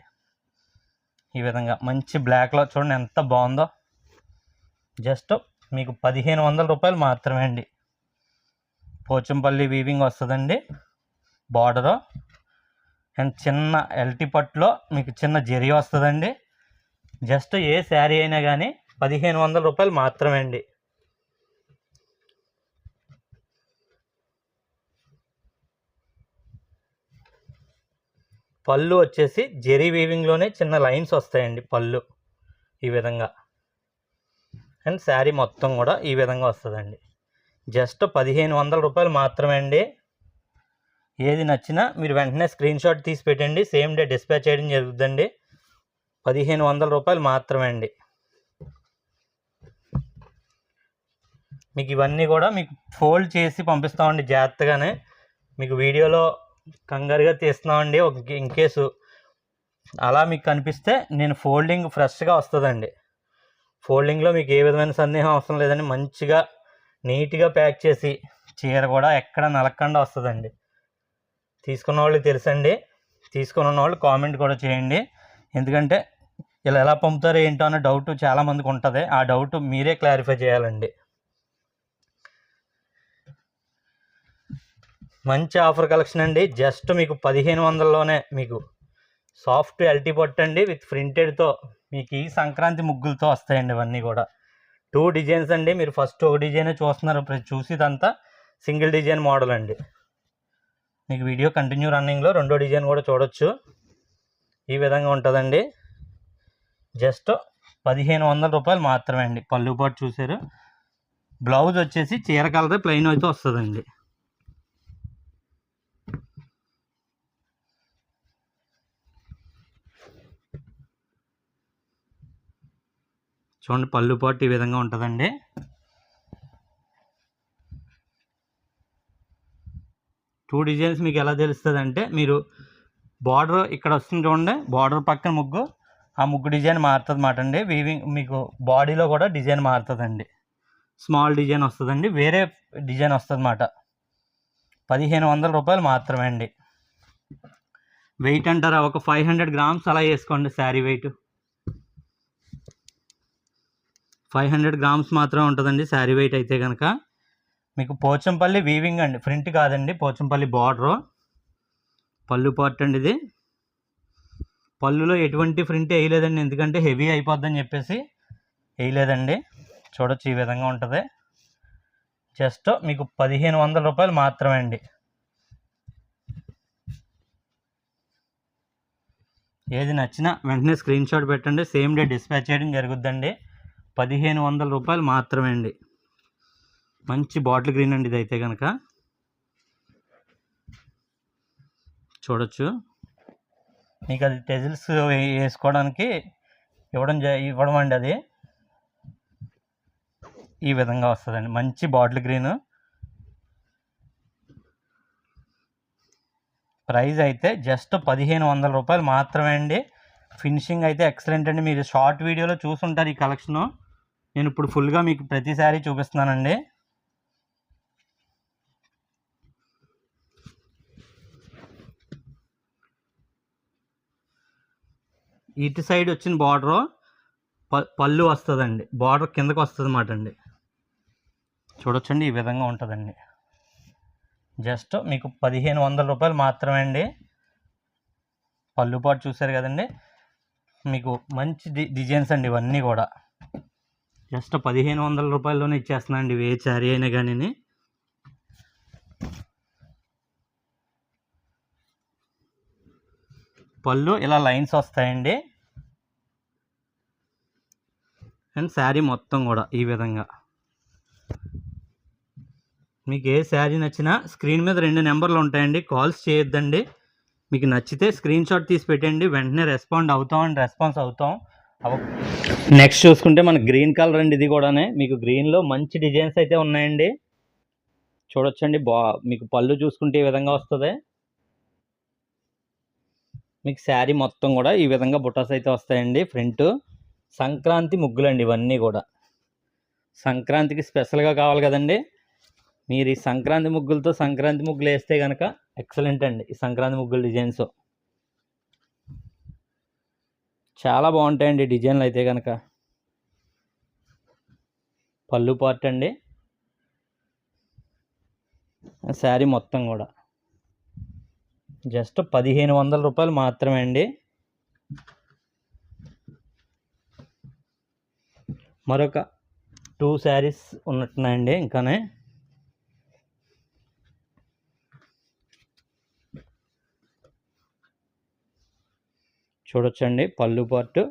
ఈ విధంగా మంచి బ్లాక్లో చూడండి ఎంత బాగుందో. జస్ట్ మీకు 1500 రూపాయలు మాత్రమే అండి. పోచంపల్లి వీవింగ్ వస్తుందండి బార్డరు. అండ్ చిన్న ఎల్టీ పట్టులో మీకు చిన్న జెరీ వస్తుందండి. జస్ట్ ఏ శారీ అయినా కానీ 1500 రూపాయలు మాత్రమే అండి. పళ్ళు వచ్చేసి జెరీ వీవింగ్లోనే చిన్న లైన్స్ వస్తాయండి పళ్ళు ఈ విధంగా. అండ్ శారీ మొత్తం కూడా ఈ విధంగా వస్తుందండి. జస్ట్ 1500 రూపాయలు మాత్రమే అండి. ఏది నచ్చినా మీరు వెంటనే స్క్రీన్ షాట్ తీసి పెట్టండి, సేమ్ డే డిస్పాచ్ చేయడం జరుగుతుందండి. 1500 రూపాయలు మాత్రమే అండి. మీకు ఇవన్నీ కూడా మీకు ఫోల్డ్ చేసి పంపిస్తామండి జాగ్రత్తగానే. మీకు వీడియోలో కంగారుగా తీస్తున్నామండి. ఇన్ కేసు అలా మీకు కనిపిస్తే నేను ఫోల్డింగ్ ఫ్రెష్గా వస్తుందండి. ఫోల్డింగ్లో మీకు ఏ విధమైన సందేహం అవసరం లేదండి. మంచిగా నీట్గా ప్యాక్ చేసి చీర కూడా ఎక్కడ నలగకుండా వస్తుందండి. తీసుకున్న వాళ్ళు తెలుసండి, తీసుకున్న వాళ్ళు కామెంట్ కూడా చేయండి. ఎందుకంటే ఇలా ఎలా పంపుతారో ఏంటో అనే డౌట్ చాలామందికి ఉంటుంది. ఆ డౌట్ మీరే క్లారిఫై చేయాలండి. మంచి ఆఫర్ కలెక్షన్ అండి. జస్ట్ మీకు 1500లోనే మీకు సాఫ్ట్ ఎల్టీ పట్టు అండి విత్ ప్రింటెడ్తో మీకు ఈ సంక్రాంతి ముగ్గులతో వస్తాయండి ఇవన్నీ కూడా. 2 డిజైన్స్ అండి. మీరు ఫస్ట్ ఒక డిజైన్ చూస్తున్నారు, చూసేదంతా సింగిల్ డిజైన్ మోడల్ అండి. మీకు వీడియో కంటిన్యూ రన్నింగ్లో రెండో డిజైన్ కూడా చూడొచ్చు. ఈ విధంగా ఉంటుందండి. జస్ట్ 1500 రూపాయలు మాత్రమే అండి. పళ్ళు పాటు చూసారు. బ్లౌజ్ వచ్చేసి చీర కలర్ ప్లెయిన్ అయితే వస్తుందండి. చూడండి, పళ్ళు పాటు ఈ విధంగా ఉంటుందండి. టూ డిజైన్స్ మీకు ఎలా తెలుస్తుంది అంటే, మీరు బార్డర్ ఇక్కడ వస్తుంది చూడండి, బార్డర్ పక్కన ముగ్గు, ఆ ముగ్గు డిజైన్ మారుతుంది అన్నమాట అండి. వీవింగ్ మీకు బాడీలో కూడా డిజైన్ మారుతుందండి. స్మాల్ డిజైన్ వస్తుందండి, వేరే డిజైన్ వస్తుంది అన్నమాట. 1500 రూపాయలు మాత్రమే అండి. వెయిట్ అంటారా, ఒక 500 గ్రామ్స్ అలా వేసుకోండి. శారీ వెయిట్ 500 గ్రామ్స్ మాత్రమే ఉంటుందండి శారీ వెయిట్ అయితే కనుక. మీకు పోచంపల్లి వీవింగ్ అండి, ప్రింట్ కాదండి, పోచంపల్లి బార్డరు. పళ్ళు పార్ట్ అండి ఇది. పళ్ళులో ఎటువంటి ప్రింట్ వేయలేదండి, ఎందుకంటే హెవీ అయిపోద్దని చెప్పేసి వేయలేదండి. చూడొచ్చు, ఈ విధంగా ఉంటుంది. జస్ట్ మీకు 1500 రూపాయలు మాత్రమే అండి. ఏది నచ్చినా వెంటనే స్క్రీన్ షాట్ పెట్టండి, సేమ్ డే డిస్పాచ్ చేయడం జరుగుద్దండి. 1500 రూపాయలు మాత్రమే అండి. మంచి బాటిల్ గ్రీన్ అండి ఇదైతే కనుక. చూడొచ్చు, మీకు అది టెజిల్స్ వేసుకోవడానికి ఇవ్వడం అండి. అది ఈ విధంగా వస్తుందండి. మంచి బాటిల్ గ్రీన్. ప్రైస్ అయితే జస్ట్ 1500 రూపాయలు మాత్రమే అండి. ఫినిషింగ్ అయితే ఎక్సలెంట్ అండి. మీరు షార్ట్ వీడియోలో చూసుంటారు ఈ కలెక్షను. నేను ఇప్పుడు ఫుల్గా మీకు ప్రతి శారీ చూపిస్తున్నానండి. ఇటు సైడ్ వచ్చిన బార్డరు పళ్ళు వస్తుందండి, బార్డర్ కిందకు వస్తుంది అన్నమాట అండి. చూడొచ్చండి, ఈ విధంగా ఉంటుందండి. జస్ట్ మీకు 1500 రూపాయలు మాత్రమే అండి. పళ్ళు పాటు చూసారు కదండి, మీకు మంచి డిజైన్స్ అండి ఇవన్నీ కూడా. జస్ట్ 1500 రూపాయల్లోనే ఇచ్చేస్తున్నాను అండి ఏ శారీ అయినా కానీ. పళ్ళు ఇలా లైన్స్ వస్తాయండి, అండ్ శారీ మొత్తం కూడా ఈ విధంగా. మీకు ఏ శారీ నచ్చినా స్క్రీన్ మీద 2 నెంబర్లు ఉంటాయండి, కాల్స్ చేయొద్దండి. మీకు నచ్చితే స్క్రీన్ షాట్ తీసి పెట్టండి, వెంటనే రెస్పాన్స్ అవుతాం. నెక్స్ట్ చూసుకుంటే మన గ్రీన్ కలర్ అండి. ఇది కూడానే మీకు గ్రీన్లో మంచి డిజైన్స్ అయితే ఉన్నాయండి. చూడొచ్చండి, మీకు పళ్ళు చూసుకుంటే ఈ విధంగా వస్తుంది. మీకు శారీ మొత్తం కూడా ఈ విధంగా బుటాస్ అయితే వస్తాయండి. ఫ్రంట్ సంక్రాంతి ముగ్గులండి ఇవన్నీ కూడా. సంక్రాంతికి స్పెషల్గా కావాలి కదండి. మీరు ఈ సంక్రాంతి ముగ్గులతో సంక్రాంతి ముగ్గులు వేస్తే కనుక ఎక్సలెంట్ అండి. ఈ సంక్రాంతి ముగ్గుల డిజైన్స్ చాలా బాగుంటాయండి డిజైన్లు అయితే కనుక. పళ్ళు పార్ట్ అండి, శారీ మొత్తం కూడా జస్ట్ 1500 రూపాయలు మాత్రమే అండి. మరొక 2 శారీస్ ఉన్నట్టున్నాయండి ఇంకానే. చూడొచ్చండి, పళ్ళు పార్ట్.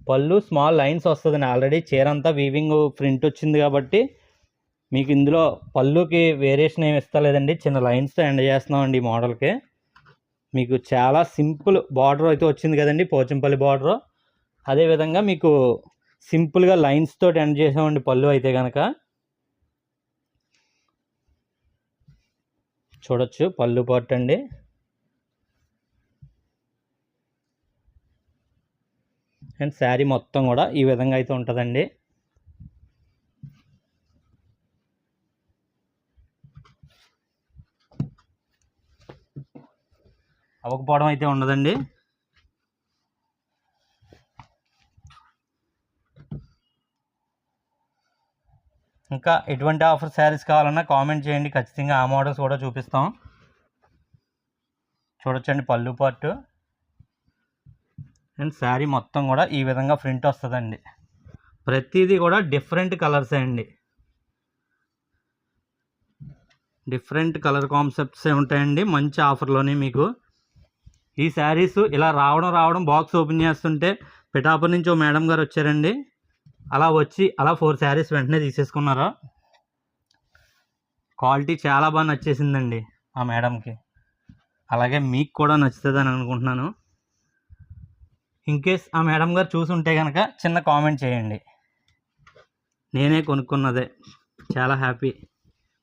పళ్ళు స్మాల్ లైన్స్ వస్తుందండి. ఆల్రెడీ చీర అంతా వీవింగ్ ప్రింట్ వచ్చింది కాబట్టి మీకు ఇందులో పళ్ళుకి వేరియేషన్ ఏమి ఇస్తలేదండి, చిన్న లైన్స్తో ఎండ్ చేస్తున్నామండి ఈ మోడల్కి. మీకు చాలా సింపుల్ బార్డర్ అయితే వచ్చింది కదండి, పోచంపల్లి బార్డరు. అదేవిధంగా మీకు సింపుల్గా లైన్స్తో ఎండ్ చేసామండి పళ్ళు అయితే కనుక. చూడొచ్చు, పళ్ళు పార్ట్ అండి. అండ్ శారీ మొత్తం కూడా ఈ విధంగా అయితే ఉంటుందండి. అవ్వకపోవడం అయితే ఉండదండి. ఇంకా ఎటువంటి ఆఫర్ శారీస్ కావాలన్నా కామెంట్ చేయండి, ఖచ్చితంగా ఆ మోడల్స్ కూడా చూపిస్తాం. చూడొచ్చండి, పళ్ళు పార్ట్. అండ్ శారీ మొత్తం కూడా ఈ విధంగా ప్రింట్ వస్తుందండి. ప్రతిదీ కూడా డిఫరెంట్ కలర్సే అండి, డిఫరెంట్ కలర్ కాన్సెప్ట్సే ఉంటాయండి మంచి ఆఫర్లోని మీకు. ఈ శారీస్ ఇలా రావడం బాక్స్ ఓపెన్ చేస్తుంటే పిఠాపురం నుంచి ఓ మేడం గారు వచ్చారండి. అలా 4 శారీస్ వెంటనే తీసేసుకున్నారు. క్వాలిటీ చాలా బాగా నచ్చేసిందండి ఆ మేడంకి. అలాగే మీకు కూడా నచ్చుతుందని అనుకుంటున్నాను. ఇన్కేస్ ఆ మేడం గారు చూసుంటే కనుక చిన్న కామెంట్ చేయండి. నేనే కొనుక్కున్నదే, చాలా హ్యాపీ,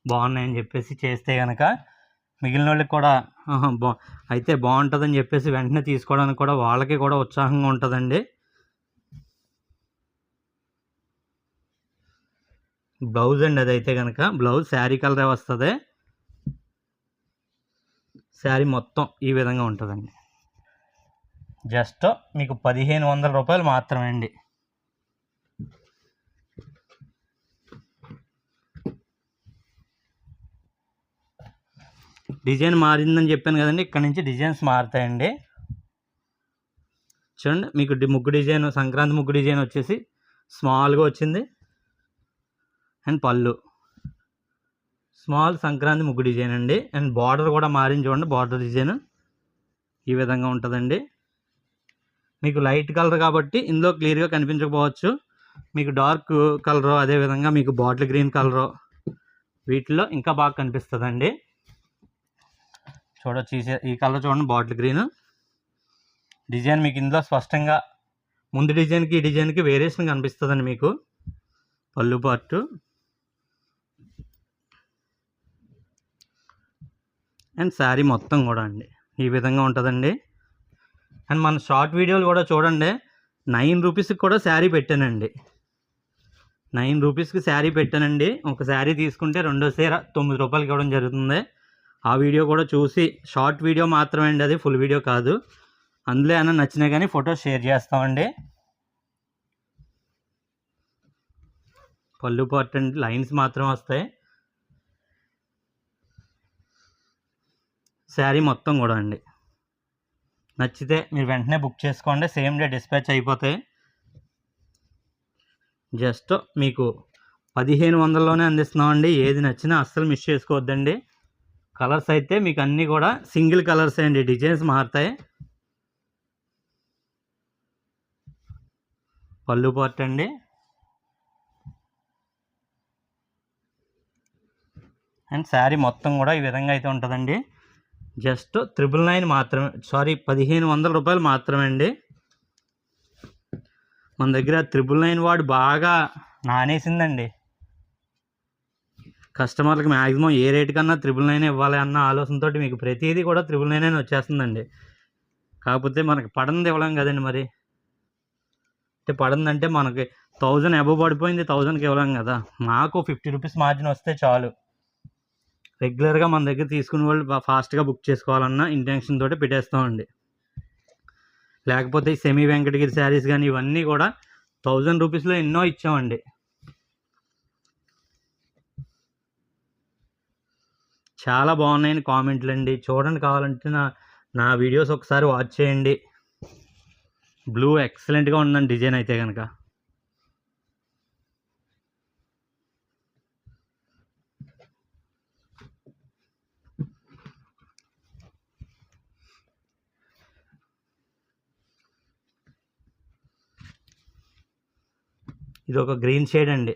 బాగున్నాయని చెప్పేసి చేస్తే కనుక మిగిలిన వాళ్ళకి కూడా అయితే బాగుంటుందని చెప్పేసి వెంటనే తీసుకోవడానికి కూడా వాళ్ళకి కూడా ఉత్సాహంగా ఉంటుందండి. బ్లౌజ్ అండి అదైతే కనుక బ్లౌజ్ శారీ కలరే వస్తుంది. శారీ మొత్తం ఈ విధంగా ఉంటుందండి. జస్ట్ మీకు 1500 రూపాయలు మాత్రమే అండి. డిజైన్ మారిందని చెప్పాను కదండి, ఇక్కడ నుంచి డిజైన్స్ మారుతాయండి. చూడండి, మీకు ముగ్గు డిజైన్, సంక్రాంతి ముగ్గు డిజైన్ వచ్చేసి స్మాల్గా వచ్చింది. అండ్ పళ్ళు స్మాల్ సంక్రాంతి ముగ్గు డిజైన్ అండి. అండ్ బార్డర్ కూడా మారింది చూడండి, బార్డర్ డిజైన్ ఈ విధంగా ఉంటుందండి. మీకు లైట్ కలర్ కాబట్టి ఇందులో క్లియర్గా కనిపించకపోవచ్చు. మీకు డార్క్ కలరు, అదేవిధంగా మీకు బాటిల్ గ్రీన్ కలరు, వీటిలో ఇంకా బాగా కనిపిస్తుందండి. చూడొచ్చు, ఈ కలర్ చూడండి, బాటిల్ గ్రీన్ డిజైన్ మీకు ఇందులో స్పష్టంగా ముందు డిజైన్కి ఈ డిజైన్కి వేరియేషన్ కనిపిస్తుందండి మీకు. పళ్ళు పార్టు అండ్ శారీ మొత్తం కూడా అండి ఈ విధంగా ఉంటుందండి. అండ్ మన షార్ట్ వీడియోలు కూడా చూడండి, 9 రూపీస్కి కూడా శారీ పెట్టానండి. 9 రూపీస్కి శారీ పెట్టానండి. ఒక శారీ తీసుకుంటే రెండో చీర 9 రూపాయలకి ఇవ్వడం జరుగుతుంది. ఆ వీడియో కూడా చూసి, షార్ట్ వీడియో మాత్రమే అండి అది, ఫుల్ వీడియో కాదు. అందులో ఏమైనా నచ్చినా కానీ ఫోటో షేర్ చేస్తామండి. పళ్ళు పార్ట్ అండి, లైన్స్ మాత్రం వస్తాయి. శారీ మొత్తం కూడా అండి. నచ్చితే మీరు వెంటనే బుక్ చేసుకోండి, సేమ్ డే డిస్పాచ్ అయిపోతాయి. జస్ట్ మీకు 1500లోనే అందిస్తున్నామండి. ఏది నచ్చినా అస్సలు మిస్ చేసుకోవద్దండి. కలర్స్ అయితే మీకు అన్నీ కూడా సింగిల్ కలర్స్ అండి, డిజైన్స్ మారుతాయి. పళ్ళు పార్ట్ అండి. అండ్ శారీ మొత్తం కూడా ఈ విధంగా అయితే ఉంటుందండి. జస్ట్ 999 మాత్రమే, 1500 రూపాయలు మాత్రమే అండి. మన దగ్గర 999 వాడు బాగా నానేసిందండి. కస్టమర్లకు మ్యాక్సిమం ఏ రేటు కన్నా 999 ఇవ్వాలి అన్న ఆలోచనతో మీకు ప్రతిదీ కూడా 999 వచ్చేస్తుందండి. కాకపోతే మనకి పడంది ఇవ్వలేం కదండి. మరి అంటే పడందంటే మనకి 1000 అబవ్ పడిపోయింది, 1000కి ఇవ్వలేం కదా. మాకు 50 రూపీస్ మార్జిన్ వస్తే చాలు. రెగ్యులర్గా మన దగ్గర తీసుకునే వాళ్ళు ఫాస్ట్గా బుక్ చేసుకోవాలన్న ఇంటెన్షన్ తోటి పెట్టేస్తామండి. లేకపోతే ఈ సెమీ వెంకటగిరి శారీస్ కానీ ఇవన్నీ కూడా 1000 రూపీస్లో ఎన్నో ఇచ్చామండి. చాలా బాగున్నాయని కామెంట్లు అండి. చూడండి, కావాలంటే నా వీడియోస్ ఒకసారి వాచ్ చేయండి. బ్లూ ఎక్సలెంట్గా ఉందండి డిజైన్ అయితే కనుక. ఇది ఒక గ్రీన్ షేడ్ అండి.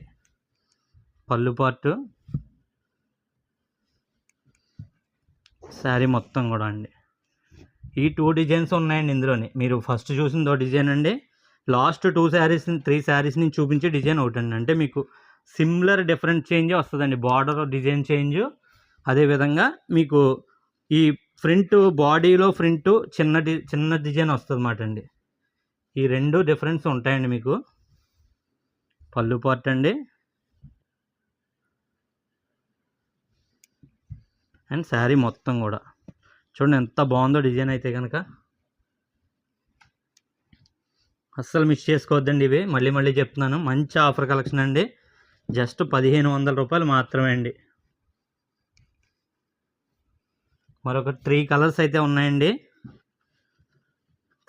పళ్ళు పార్టు, శారీ మొత్తం కూడా అండి. ఈ 2 డిజైన్స్ ఉన్నాయండి ఇందులోని. మీరు ఫస్ట్ చూసిందో డిజైన్ అండి, లాస్ట్ 3 శారీస్ నుంచి చూపించే డిజైన్ ఒకటి అండి. అంటే మీకు సిమిలర్ డిఫరెంట్ చేంజ్ వస్తుందండి. బార్డర్ డిజైన్ చేంజ్, అదేవిధంగా మీకు ఈ ఫ్రంట్ బాడీలో ఫ్రంట్ చిన్న డిజైన్ వస్తుంది అన్నమాట అండి. ఈ 2 డిఫరెన్స్ ఉంటాయండి మీకు. పళ్ళు పార్ట్ అండి. అండ్ శారీ మొత్తం కూడా చూడండి ఎంత బాగుందో డిజైన్ అయితే కనుక. అస్సలు మిస్ చేసుకోవద్దండి. ఇవి మళ్ళీ చెప్తున్నాను, మంచి ఆఫర్ కలెక్షన్ అండి. జస్ట్ 1500 రూపాయలు మాత్రమే అండి. మరొక 3 కలర్స్ అయితే ఉన్నాయండి.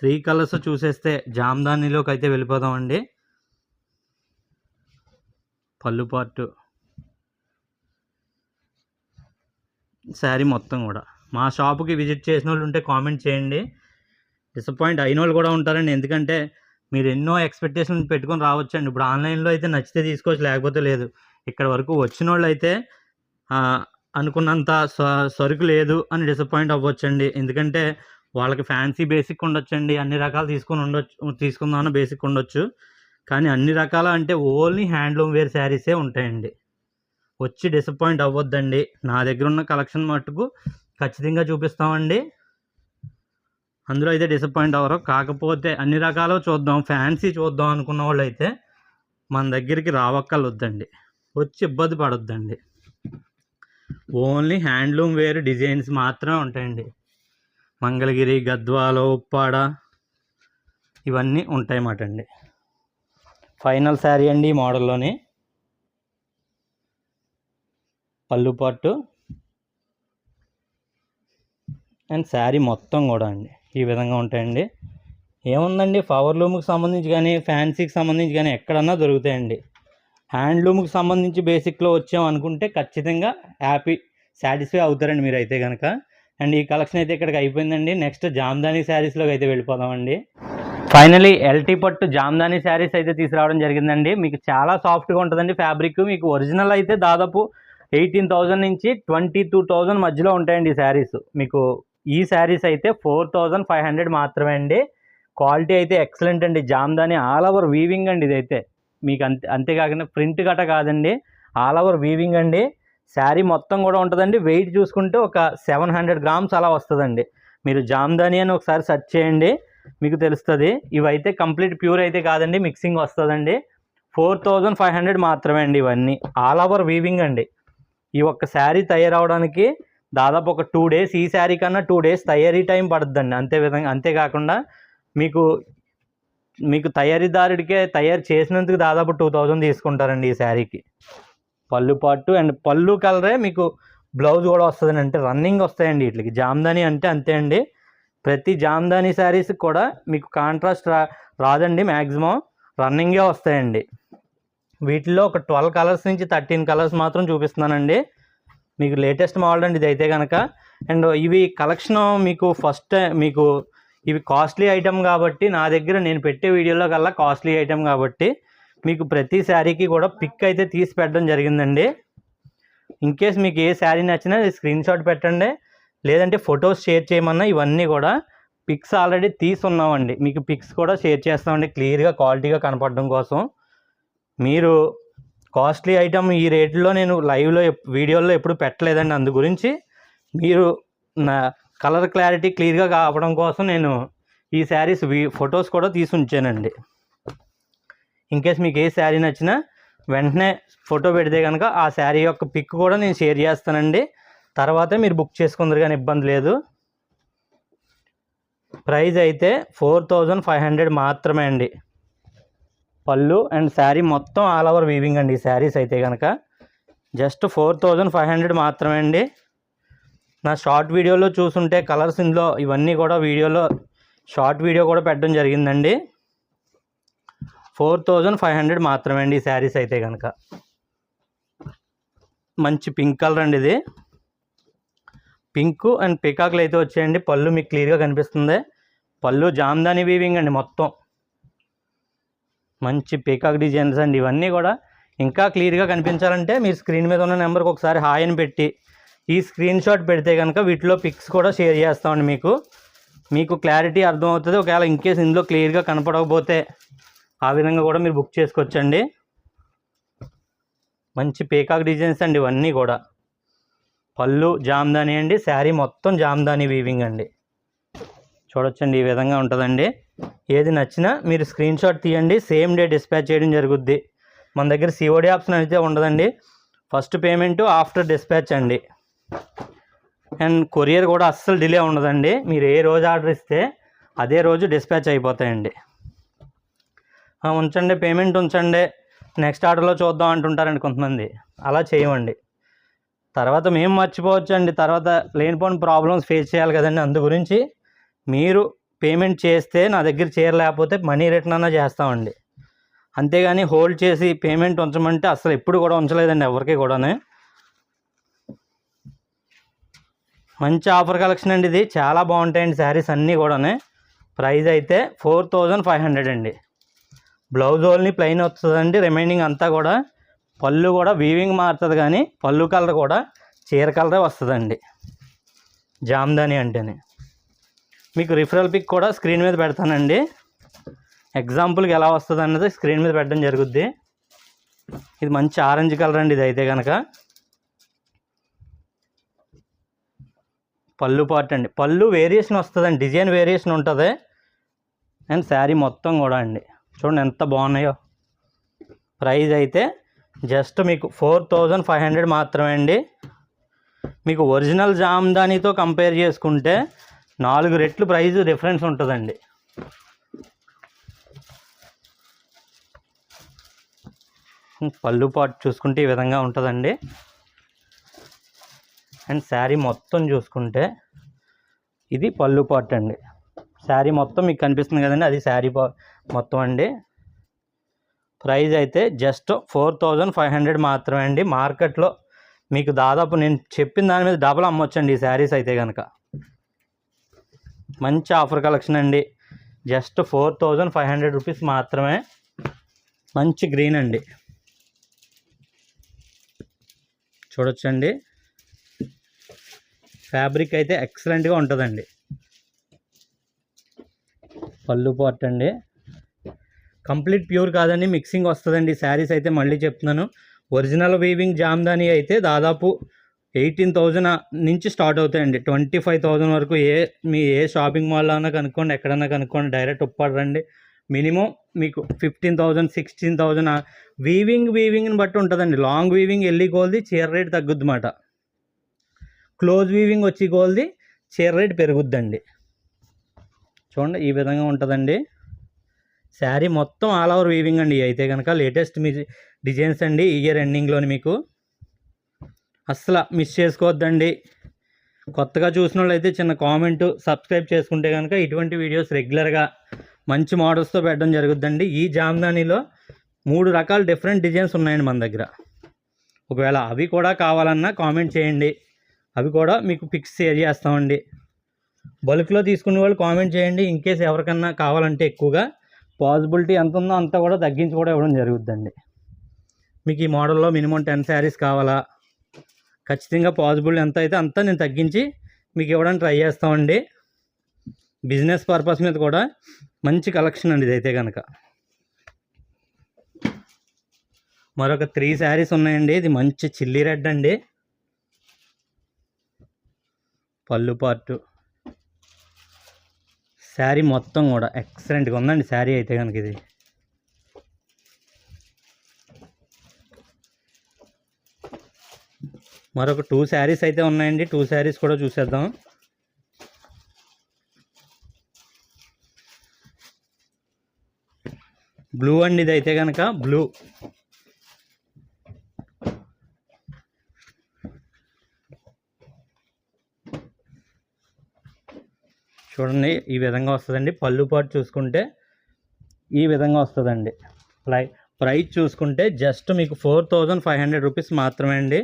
3 కలర్స్ చూసేస్తే జామ్దానిలోకి అయితే వెళ్ళిపోదామండి. పళ్ళు పార్టు, శారీ మొత్తం కూడా. మా షాపుకి విజిట్ చేసిన వాళ్ళు ఉంటే కామెంట్ చేయండి. డిసప్పాయింట్ అయిన వాళ్ళు కూడా ఉంటారండి. ఎందుకంటే మీరు ఎన్నో ఎక్స్పెక్టేషన్స్ పెట్టుకొని రావచ్చండి. ఇప్పుడు ఆన్లైన్లో అయితే నచ్చితే తీసుకోవచ్చు, లేకపోతే లేదు. ఇక్కడ వరకు వచ్చిన వాళ్ళు అయితే అనుకున్నంత సరుకు లేదు అని డిసప్పాయింట్ అవ్వచ్చండి. ఎందుకంటే వాళ్ళకి ఫ్యాన్సీ బేసిక్ ఉండొచ్చండి, అన్ని రకాలు తీసుకుందామని బేసిక్ ఉండొచ్చు. కానీ అన్ని రకాల అంటే ఓన్లీ హ్యాండ్లూమ్ వేర్ శారీసే ఉంటాయండి. వచ్చి డిసప్పాయింట్ అవ్వద్దండి. నా దగ్గర ఉన్న కలెక్షన్ మట్టుకు ఖచ్చితంగా చూపిస్తామండి. అందులో అయితే డిసప్పాయింట్ అవ్వరు. కాకపోతే అన్ని రకాలు చూద్దాం, ఫ్యాన్సీ చూద్దాం అనుకున్న వాళ్ళు అయితే మన దగ్గరికి రావక్కర్లొద్దండి, వచ్చి ఇబ్బంది పడొద్దండి. ఓన్లీ హ్యాండ్లూమ్ వేర్ డిజైన్స్ మాత్రమే ఉంటాయండి. మంగళగిరి, గద్వాల, ఉప్పాడ ఇవన్నీ ఉంటాయన్నమాట అండి. ఫైనల్ శారీ అండి ఈ మోడల్లోని. పళ్ళు పార్టు అండ్ శారీ మొత్తం కూడా అండి ఈ విధంగా ఉంటాయండి. ఏముందండి, పవర్లూమ్కి సంబంధించి కానీ ఫ్యాన్సీకి సంబంధించి కానీ ఎక్కడన్నా దొరుకుతాయండి. హ్యాండ్లూమ్కి సంబంధించి బేసిక్లో వచ్చామనుకుంటే ఖచ్చితంగా సాటిస్ఫై అవుతారండి మీరు అయితే కనుక. అండ్ ఈ కలెక్షన్ అయితే ఇక్కడికి అయిపోయిందండి. నెక్స్ట్ జామ్దాని శారీస్లోకి అయితే వెళ్ళిపోదామండి. ఫైనలీ ఎల్టీ పట్టు జామ్దాని శారీస్ అయితే తీసుకురావడం జరిగిందండి. మీకు చాలా సాఫ్ట్గా ఉంటుందండి ఫ్యాబ్రిక్. మీకు ఒరిజినల్ అయితే దాదాపు 18,000 నుంచి 22,000 మధ్యలో ఉంటాయండి ఈ శారీస్. మీకు ఈ శారీస్ అయితే 4,500 మాత్రమే అండి. క్వాలిటీ అయితే ఎక్సలెంట్ అండి. జామ్దాని ఆల్ ఓవర్ వీవింగ్ అండి ఇదైతే. మీకు అంతేకాకుండా ప్రింట్ గట కాదండి, ఆల్ ఓవర్ వీవింగ్ అండి. శారీ మొత్తం కూడా ఉంటుందండి. వెయిట్ చూసుకుంటే ఒక 700 గ్రామ్స్ అలా వస్తుందండి. మీరు జామ్దాని అని ఒకసారి సెర్చ్ చేయండి, మీకు తెలుస్తుంది. ఇవైతే కంప్లీట్ ప్యూర్ అయితే కాదండి, మిక్సింగ్ వస్తుందండి. 4,500 మాత్రమే అండి. ఇవన్నీ ఆల్ ఓవర్ వీవింగ్ అండి. ఈ ఒక్క శారీ తయారవడానికి దాదాపు ఒక 2 days, ఈ శారీ కన్నా 2 days తయారీ టైం పడుతుందండి. అంతేకాకుండా మీకు తయారీదారుడికే తయారు చేసినందుకు దాదాపు 2,000 తీసుకుంటారండి ఈ శారీకి. పళ్ళు పార్టు అండ్ పళ్ళు కలరే మీకు బ్లౌజ్ కూడా వస్తుందండి. అంటే రన్నింగ్ వస్తాయండి వీటికి. జామ్దాని అంటే అంతే అండి. ప్రతి జామ్దాని శారీస్కి కూడా మీకు కాంట్రాస్ట్ రాదండి, మ్యాక్సిమం రన్నింగే వస్తాయండి. వీటిల్లో ఒక 12 కలర్స్ నుంచి 13 కలర్స్ మాత్రం చూపిస్తున్నానండి. మీకు లేటెస్ట్ మోడల్ అండి ఇదైతే కనుక. అండ్ ఇవి కలెక్షన్ మీకు ఇవి కాస్ట్లీ ఐటమ్ కాబట్టి, నా దగ్గర నేను పెట్టే వీడియోలో కల్లా కాస్ట్లీ ఐటమ్ కాబట్టి మీకు ప్రతి శారీకి కూడా పిక్ అయితే తీసి పెట్టడం జరిగిందండి. ఇన్కేస్ మీకు ఏ శారీ నచ్చినా స్క్రీన్ షాట్ పెట్టండి, లేదంటే ఫొటోస్ షేర్ చేయమన్నా ఇవన్నీ కూడా పిక్స్ ఆల్రెడీ తీసున్నామండి. మీకు పిక్స్ కూడా షేర్ చేస్తామండి క్లియర్గా క్వాలిటీగా కనపడడం కోసం. మీరు కాస్ట్లీ ఐటమ్ ఈ రేట్లో నేను లైవ్లో వీడియోలో ఎప్పుడు పెట్టలేదండి. అందు గురించి మీరు నా కలర్ క్లారిటీ క్లియర్గా కావడం కోసం నేను ఈ శారీస్ ఫొటోస్ కూడా తీసి ఉంచానండి. ఇన్కేస్ మీకు ఏ శారీ నచ్చినా వెంటనే ఫోటో పెడితే కనుక ఆ శారీ యొక్క పిక్ కూడా నేను షేర్ చేస్తానండి. తర్వాత మీరు బుక్ చేసుకుందరు కానీ ఇబ్బంది లేదు. ప్రైస్ అయితే 4,500 మాత్రమే అండి. పళ్ళు అండ్ శారీ మొత్తం ఆల్ ఓవర్ వీవింగ్ అండి ఈ శారీస్ అయితే కనుక. జస్ట్ 4,500 మాత్రమే అండి. నా షార్ట్ వీడియోలో చూసుంటే కలర్స్ ఇందులో ఇవన్నీ కూడా వీడియోలో షార్ట్ వీడియో కూడా పెట్టడం జరిగిందండి. 4,500 మాత్రమే అండి ఈ శారీస్ అయితే కనుక. మంచి పింక్ కలర్ అండి ఇది. పింక్ అండ్ పికాక్లు అయితే వచ్చాయండి. పళ్ళు మీకు క్లియర్గా కనిపిస్తుంది. పళ్ళు జామ్దాని వీవింగ్ అండి మొత్తం. మంచి పీకాక్ డిజైన్స్ అండి ఇవన్నీ కూడా. ఇంకా క్లియర్గా కనిపించాలంటే మీరు స్క్రీన్ మీద ఉన్న నెంబర్కి ఒకసారి హాయ్ అని పెట్టి ఈ స్క్రీన్ షాట్ పెడితే కనుక వీటిలో పిక్స్ కూడా షేర్ చేస్తామండి. మీకు క్లారిటీ అర్థమవుతుంది. ఒకవేళ ఇన్కేస్ ఇందులో క్లియర్గా కనపడకపోతే ఆ విధంగా కూడా మీరు బుక్ చేసుకోవచ్చండి. మంచి పీకాక్ డిజైన్స్ అండి ఇవన్నీ కూడా. పళ్ళు జామ్దాని అండి, శారీ మొత్తం జామ్దాని వీవింగ్ అండి. చూడొచ్చండి ఈ విధంగా ఉంటుందండి. ఏది నచ్చినా మీరు స్క్రీన్ షాట్ తీయండి, సేమ్ డే డిస్పాచ్ చేయడం జరుగుద్ది. మన దగ్గర COD ఆప్షన్ అయితే ఉండదండి. ఫస్ట్ పేమెంట్ ఆఫ్టర్ డిస్పాచ్ అండి. అండ్ కొరియర్ కూడా అస్సలు డిలే ఉండదండి. మీరు ఏ రోజు ఆర్డర్ ఇస్తే అదే రోజు డిస్పాచ్ అయిపోతాయండి. ఉంచండి పేమెంట్ ఉంచండి, నెక్స్ట్ ఆర్డర్లో చూద్దాం అంటుంటారండి కొంతమంది. అలా చేయమండి. తర్వాత మేము మర్చిపోవచ్చు అండి. తర్వాత లేనిపోని ప్రాబ్లమ్స్ ఫేస్ చేయాలి కదండి. అందు గురించి మీరు పేమెంట్ చేస్తే నా దగ్గర చీర లేకపోతే మనీ రిటర్న్ అన్నా చేస్తామండి. అంతేగాని హోల్డ్ చేసి పేమెంట్ ఉంచమంటే అసలు ఎప్పుడు కూడా ఉంచలేదండి ఎవరికి కూడానే. మంచి ఆఫర్ కలెక్షన్ అండి ఇది, చాలా బాగుంటాయండి శారీస్ అన్నీ కూడానే. ప్రైస్ అయితే 4500 అండి. బ్లౌజ్ ఓన్లీ ప్లెయిన్ వస్తుందండి, రిమైనింగ్ అంతా కూడా పళ్ళు కూడా వీవింగ్ మారుతుంది, కానీ పళ్ళు కలర్ కూడా చీర కలరే వస్తుందండి. జామ్దాని అంటేనే. మీకు రిఫరల్ పిక్ కూడా స్క్రీన్ మీద పెడతానండి, ఎగ్జాంపుల్కి ఎలా వస్తుంది అన్నది స్క్రీన్ మీద పెట్టడం జరుగుద్ది. ఇది మంచి ఆరెంజ్ కలర్ అండి. ఇది అయితే కనుక పళ్ళు పార్ట్ అండి, పళ్ళు వేరియేషన్ వస్తుందండి, డిజైన్ వేరియేషన్ ఉంటుంది. అండ్ శారీ మొత్తం కూడా అండి చూడండి ఎంత బాగున్నాయో. ప్రైస్ అయితే జస్ట్ మీకు 4500 మాత్రమే అండి. మీకు ఒరిజినల్ జామ్దానితో కంపేర్ చేసుకుంటే 4 రెట్లు ప్రైస్ డిఫరెన్స్ ఉంటుందండి. పళ్ళు పార్ట్ చూసుకుంటే ఈ విధంగా ఉంటుందండి. అండ్ శారీ మొత్తం చూసుకుంటే ఇది పళ్ళు పార్ట్ అండి. శారీ మొత్తం మీకు కనిపిస్తుంది కదండి, అది శారీ మొత్తం అండి. ప్రైస్ అయితే జస్ట్ 4500 మాత్రమే అండి. మార్కెట్లో మీకు దాదాపు నేను చెప్పిన దాని మీద డబల్ అమ్మొచ్చండి ఈ శారీస్ అయితే కనుక. మంచి ఆఫర్ కలెక్షన్ అండి. జస్ట్ 4500 రూపీస్ మాత్రమే. మంచి గ్రీన్ అండి, చూడొచ్చండి. ఫ్యాబ్రిక్ అయితే ఎక్సలెంట్గా ఉంటుందండి. పళ్ళు పార్ట్ అండి, కంప్లీట్ ప్యూర్ కాదండి, మిక్సింగ్ వస్తుందండి శారీస్ అయితే. మళ్ళీ చెప్తున్నాను, ఒరిజినల్ వీవింగ్ జామ్దాని అయితే దాదాపు 18,000 నుంచి స్టార్ట్ అవుతాయండి. 25,000 వరకు మీ ఏ షాపింగ్ మాల్లో అన్నా కనుక్కోండి, ఎక్కడన్నా కనుక్కోండి, డైరెక్ట్ ఉప్పాడు రండి. మినిమం మీకు 15,000 16,000 వీవింగ్ని బట్టి ఉంటుందండి. లాంగ్ వీవింగ్ వెళ్ళి కొలది చీర రేట్ తగ్గుద్దన్నమాట. క్లోజ్ వీవింగ్ వచ్చి కొలది చీర రేట్ పెరుగుద్దండి. చూడండి ఈ విధంగా ఉంటుందండి. శారీ మొత్తం ఆల్ ఓవర్ వీవింగ్ అండి. అయితే కనుక లేటెస్ట్ మీ డిజైన్స్ అండి. ఇయర్ ఎండింగ్లోని మీకు అస్సలు మిస్ చేసుకోవద్దండి. కొత్తగా చూసిన వాళ్ళు అయితే చిన్న కామెంట్, సబ్స్క్రైబ్ చేసుకుంటే కనుక ఇటువంటి వీడియోస్ రెగ్యులర్గా మంచి మోడల్స్తో పెట్టడం జరుగుద్దండి. ఈ జామ్దానిలో 3 రకాల డిఫరెంట్ డిజైన్స్ ఉన్నాయండి మన దగ్గర. ఒకవేళ అవి కూడా కావాలన్నా కామెంట్ చేయండి, అవి కూడా మీకు పిక్స్ షేర్ చేస్తామండి. బల్క్లో తీసుకునే వాళ్ళు కామెంట్ చేయండి. ఇన్ కేస్ ఎవరికన్నా కావాలంటే ఎక్కువగా పాసిబిలిటీ ఎంత ఉందో అంతా కూడా తగ్గించి కూడా ఇవ్వడం జరుగుద్దండి. మీకు ఈ మోడల్లో మినిమం 10 శారీస్ కావాలా, ఖచ్చితంగా పాసిబుల్ ఎంత అయితే అంతా నేను తగ్గించి మీకు ఇవ్వడానికి ట్రై చేస్తామండి. బిజినెస్ పర్పస్ మీద కూడా మంచి కలెక్షన్ అండి ఇదైతే కనుక. మరొక 3 శారీస్ ఉన్నాయండి. ఇది మంచి చిల్లీ రెడ్ అండి. పళ్ళు పార్టు, శారీ మొత్తం కూడా ఎక్సలెంట్గా ఉందండి శారీ అయితే కనుక. ఇది మరొక 2 శారీస్ అయితే ఉన్నాయండి. 2 శారీస్ కూడా చూసేద్దాం. బ్లూ అండి ఇది అయితే కనుక. బ్లూ చూడండి ఈ విధంగా వస్తుందండి. పళ్ళు పాటు చూసుకుంటే ఈ విధంగా వస్తుందండి. ప్రైస్ చూసుకుంటే జస్ట్ మీకు 4500 రూపీస్ మాత్రమే అండి.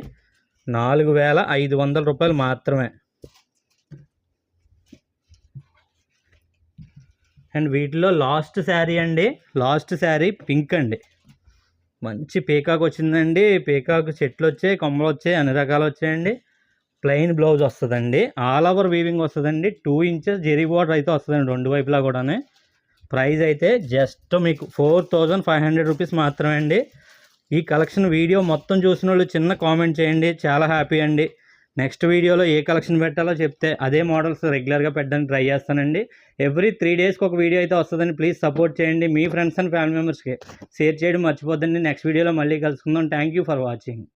4500 రూపాయలు మాత్రమే. అండ్ వీటిలో లాస్ట్ శారీ అండి, లాస్ట్ శారీ పింక్ అండి. మంచి పీకాక్ వచ్చిందండి. పీకాక్ చెట్లు వచ్చాయి, కొమ్మలు వచ్చాయి, అన్ని రకాలు వచ్చాయండి. ప్లెయిన్ బ్లౌజ్ వస్తుందండి, ఆల్ ఓవర్ వీవింగ్ వస్తుందండి. 2 ఇంచెస్ జెరీ బార్డర్ అయితే వస్తుందండి రెండు వైపులా కూడానే. ప్రైస్ అయితే జస్ట్ మీకు 4500 రూపీస్ మాత్రమే అండి. ఈ కలెక్షన్ వీడియో మొత్తం చూసిన వాళ్ళు చిన్న కామెంట్ చేయండి, చాలా హ్యాపీ అండి. నెక్స్ట్ వీడియోలో ఏ కలెక్షన్ పెట్టాలో చెప్తే అదే మోడల్స్ రెగ్యులర్గా పెట్టడానికి ట్రై చేస్తానండి. ఎవ్రీ 3 డేస్కి ఒక వీడియో అయితే వస్తుందండి. ప్లీజ్ సపోర్ట్ చేయండి. మీ ఫ్రెండ్స్ అండ్ ఫ్యామిలీ మెంబర్స్కి షేర్ చేయడం మర్చిపోద్దండి. నెక్స్ట్ వీడియోలో మళ్ళీ కలుసుకుందాం. Thank you for watching.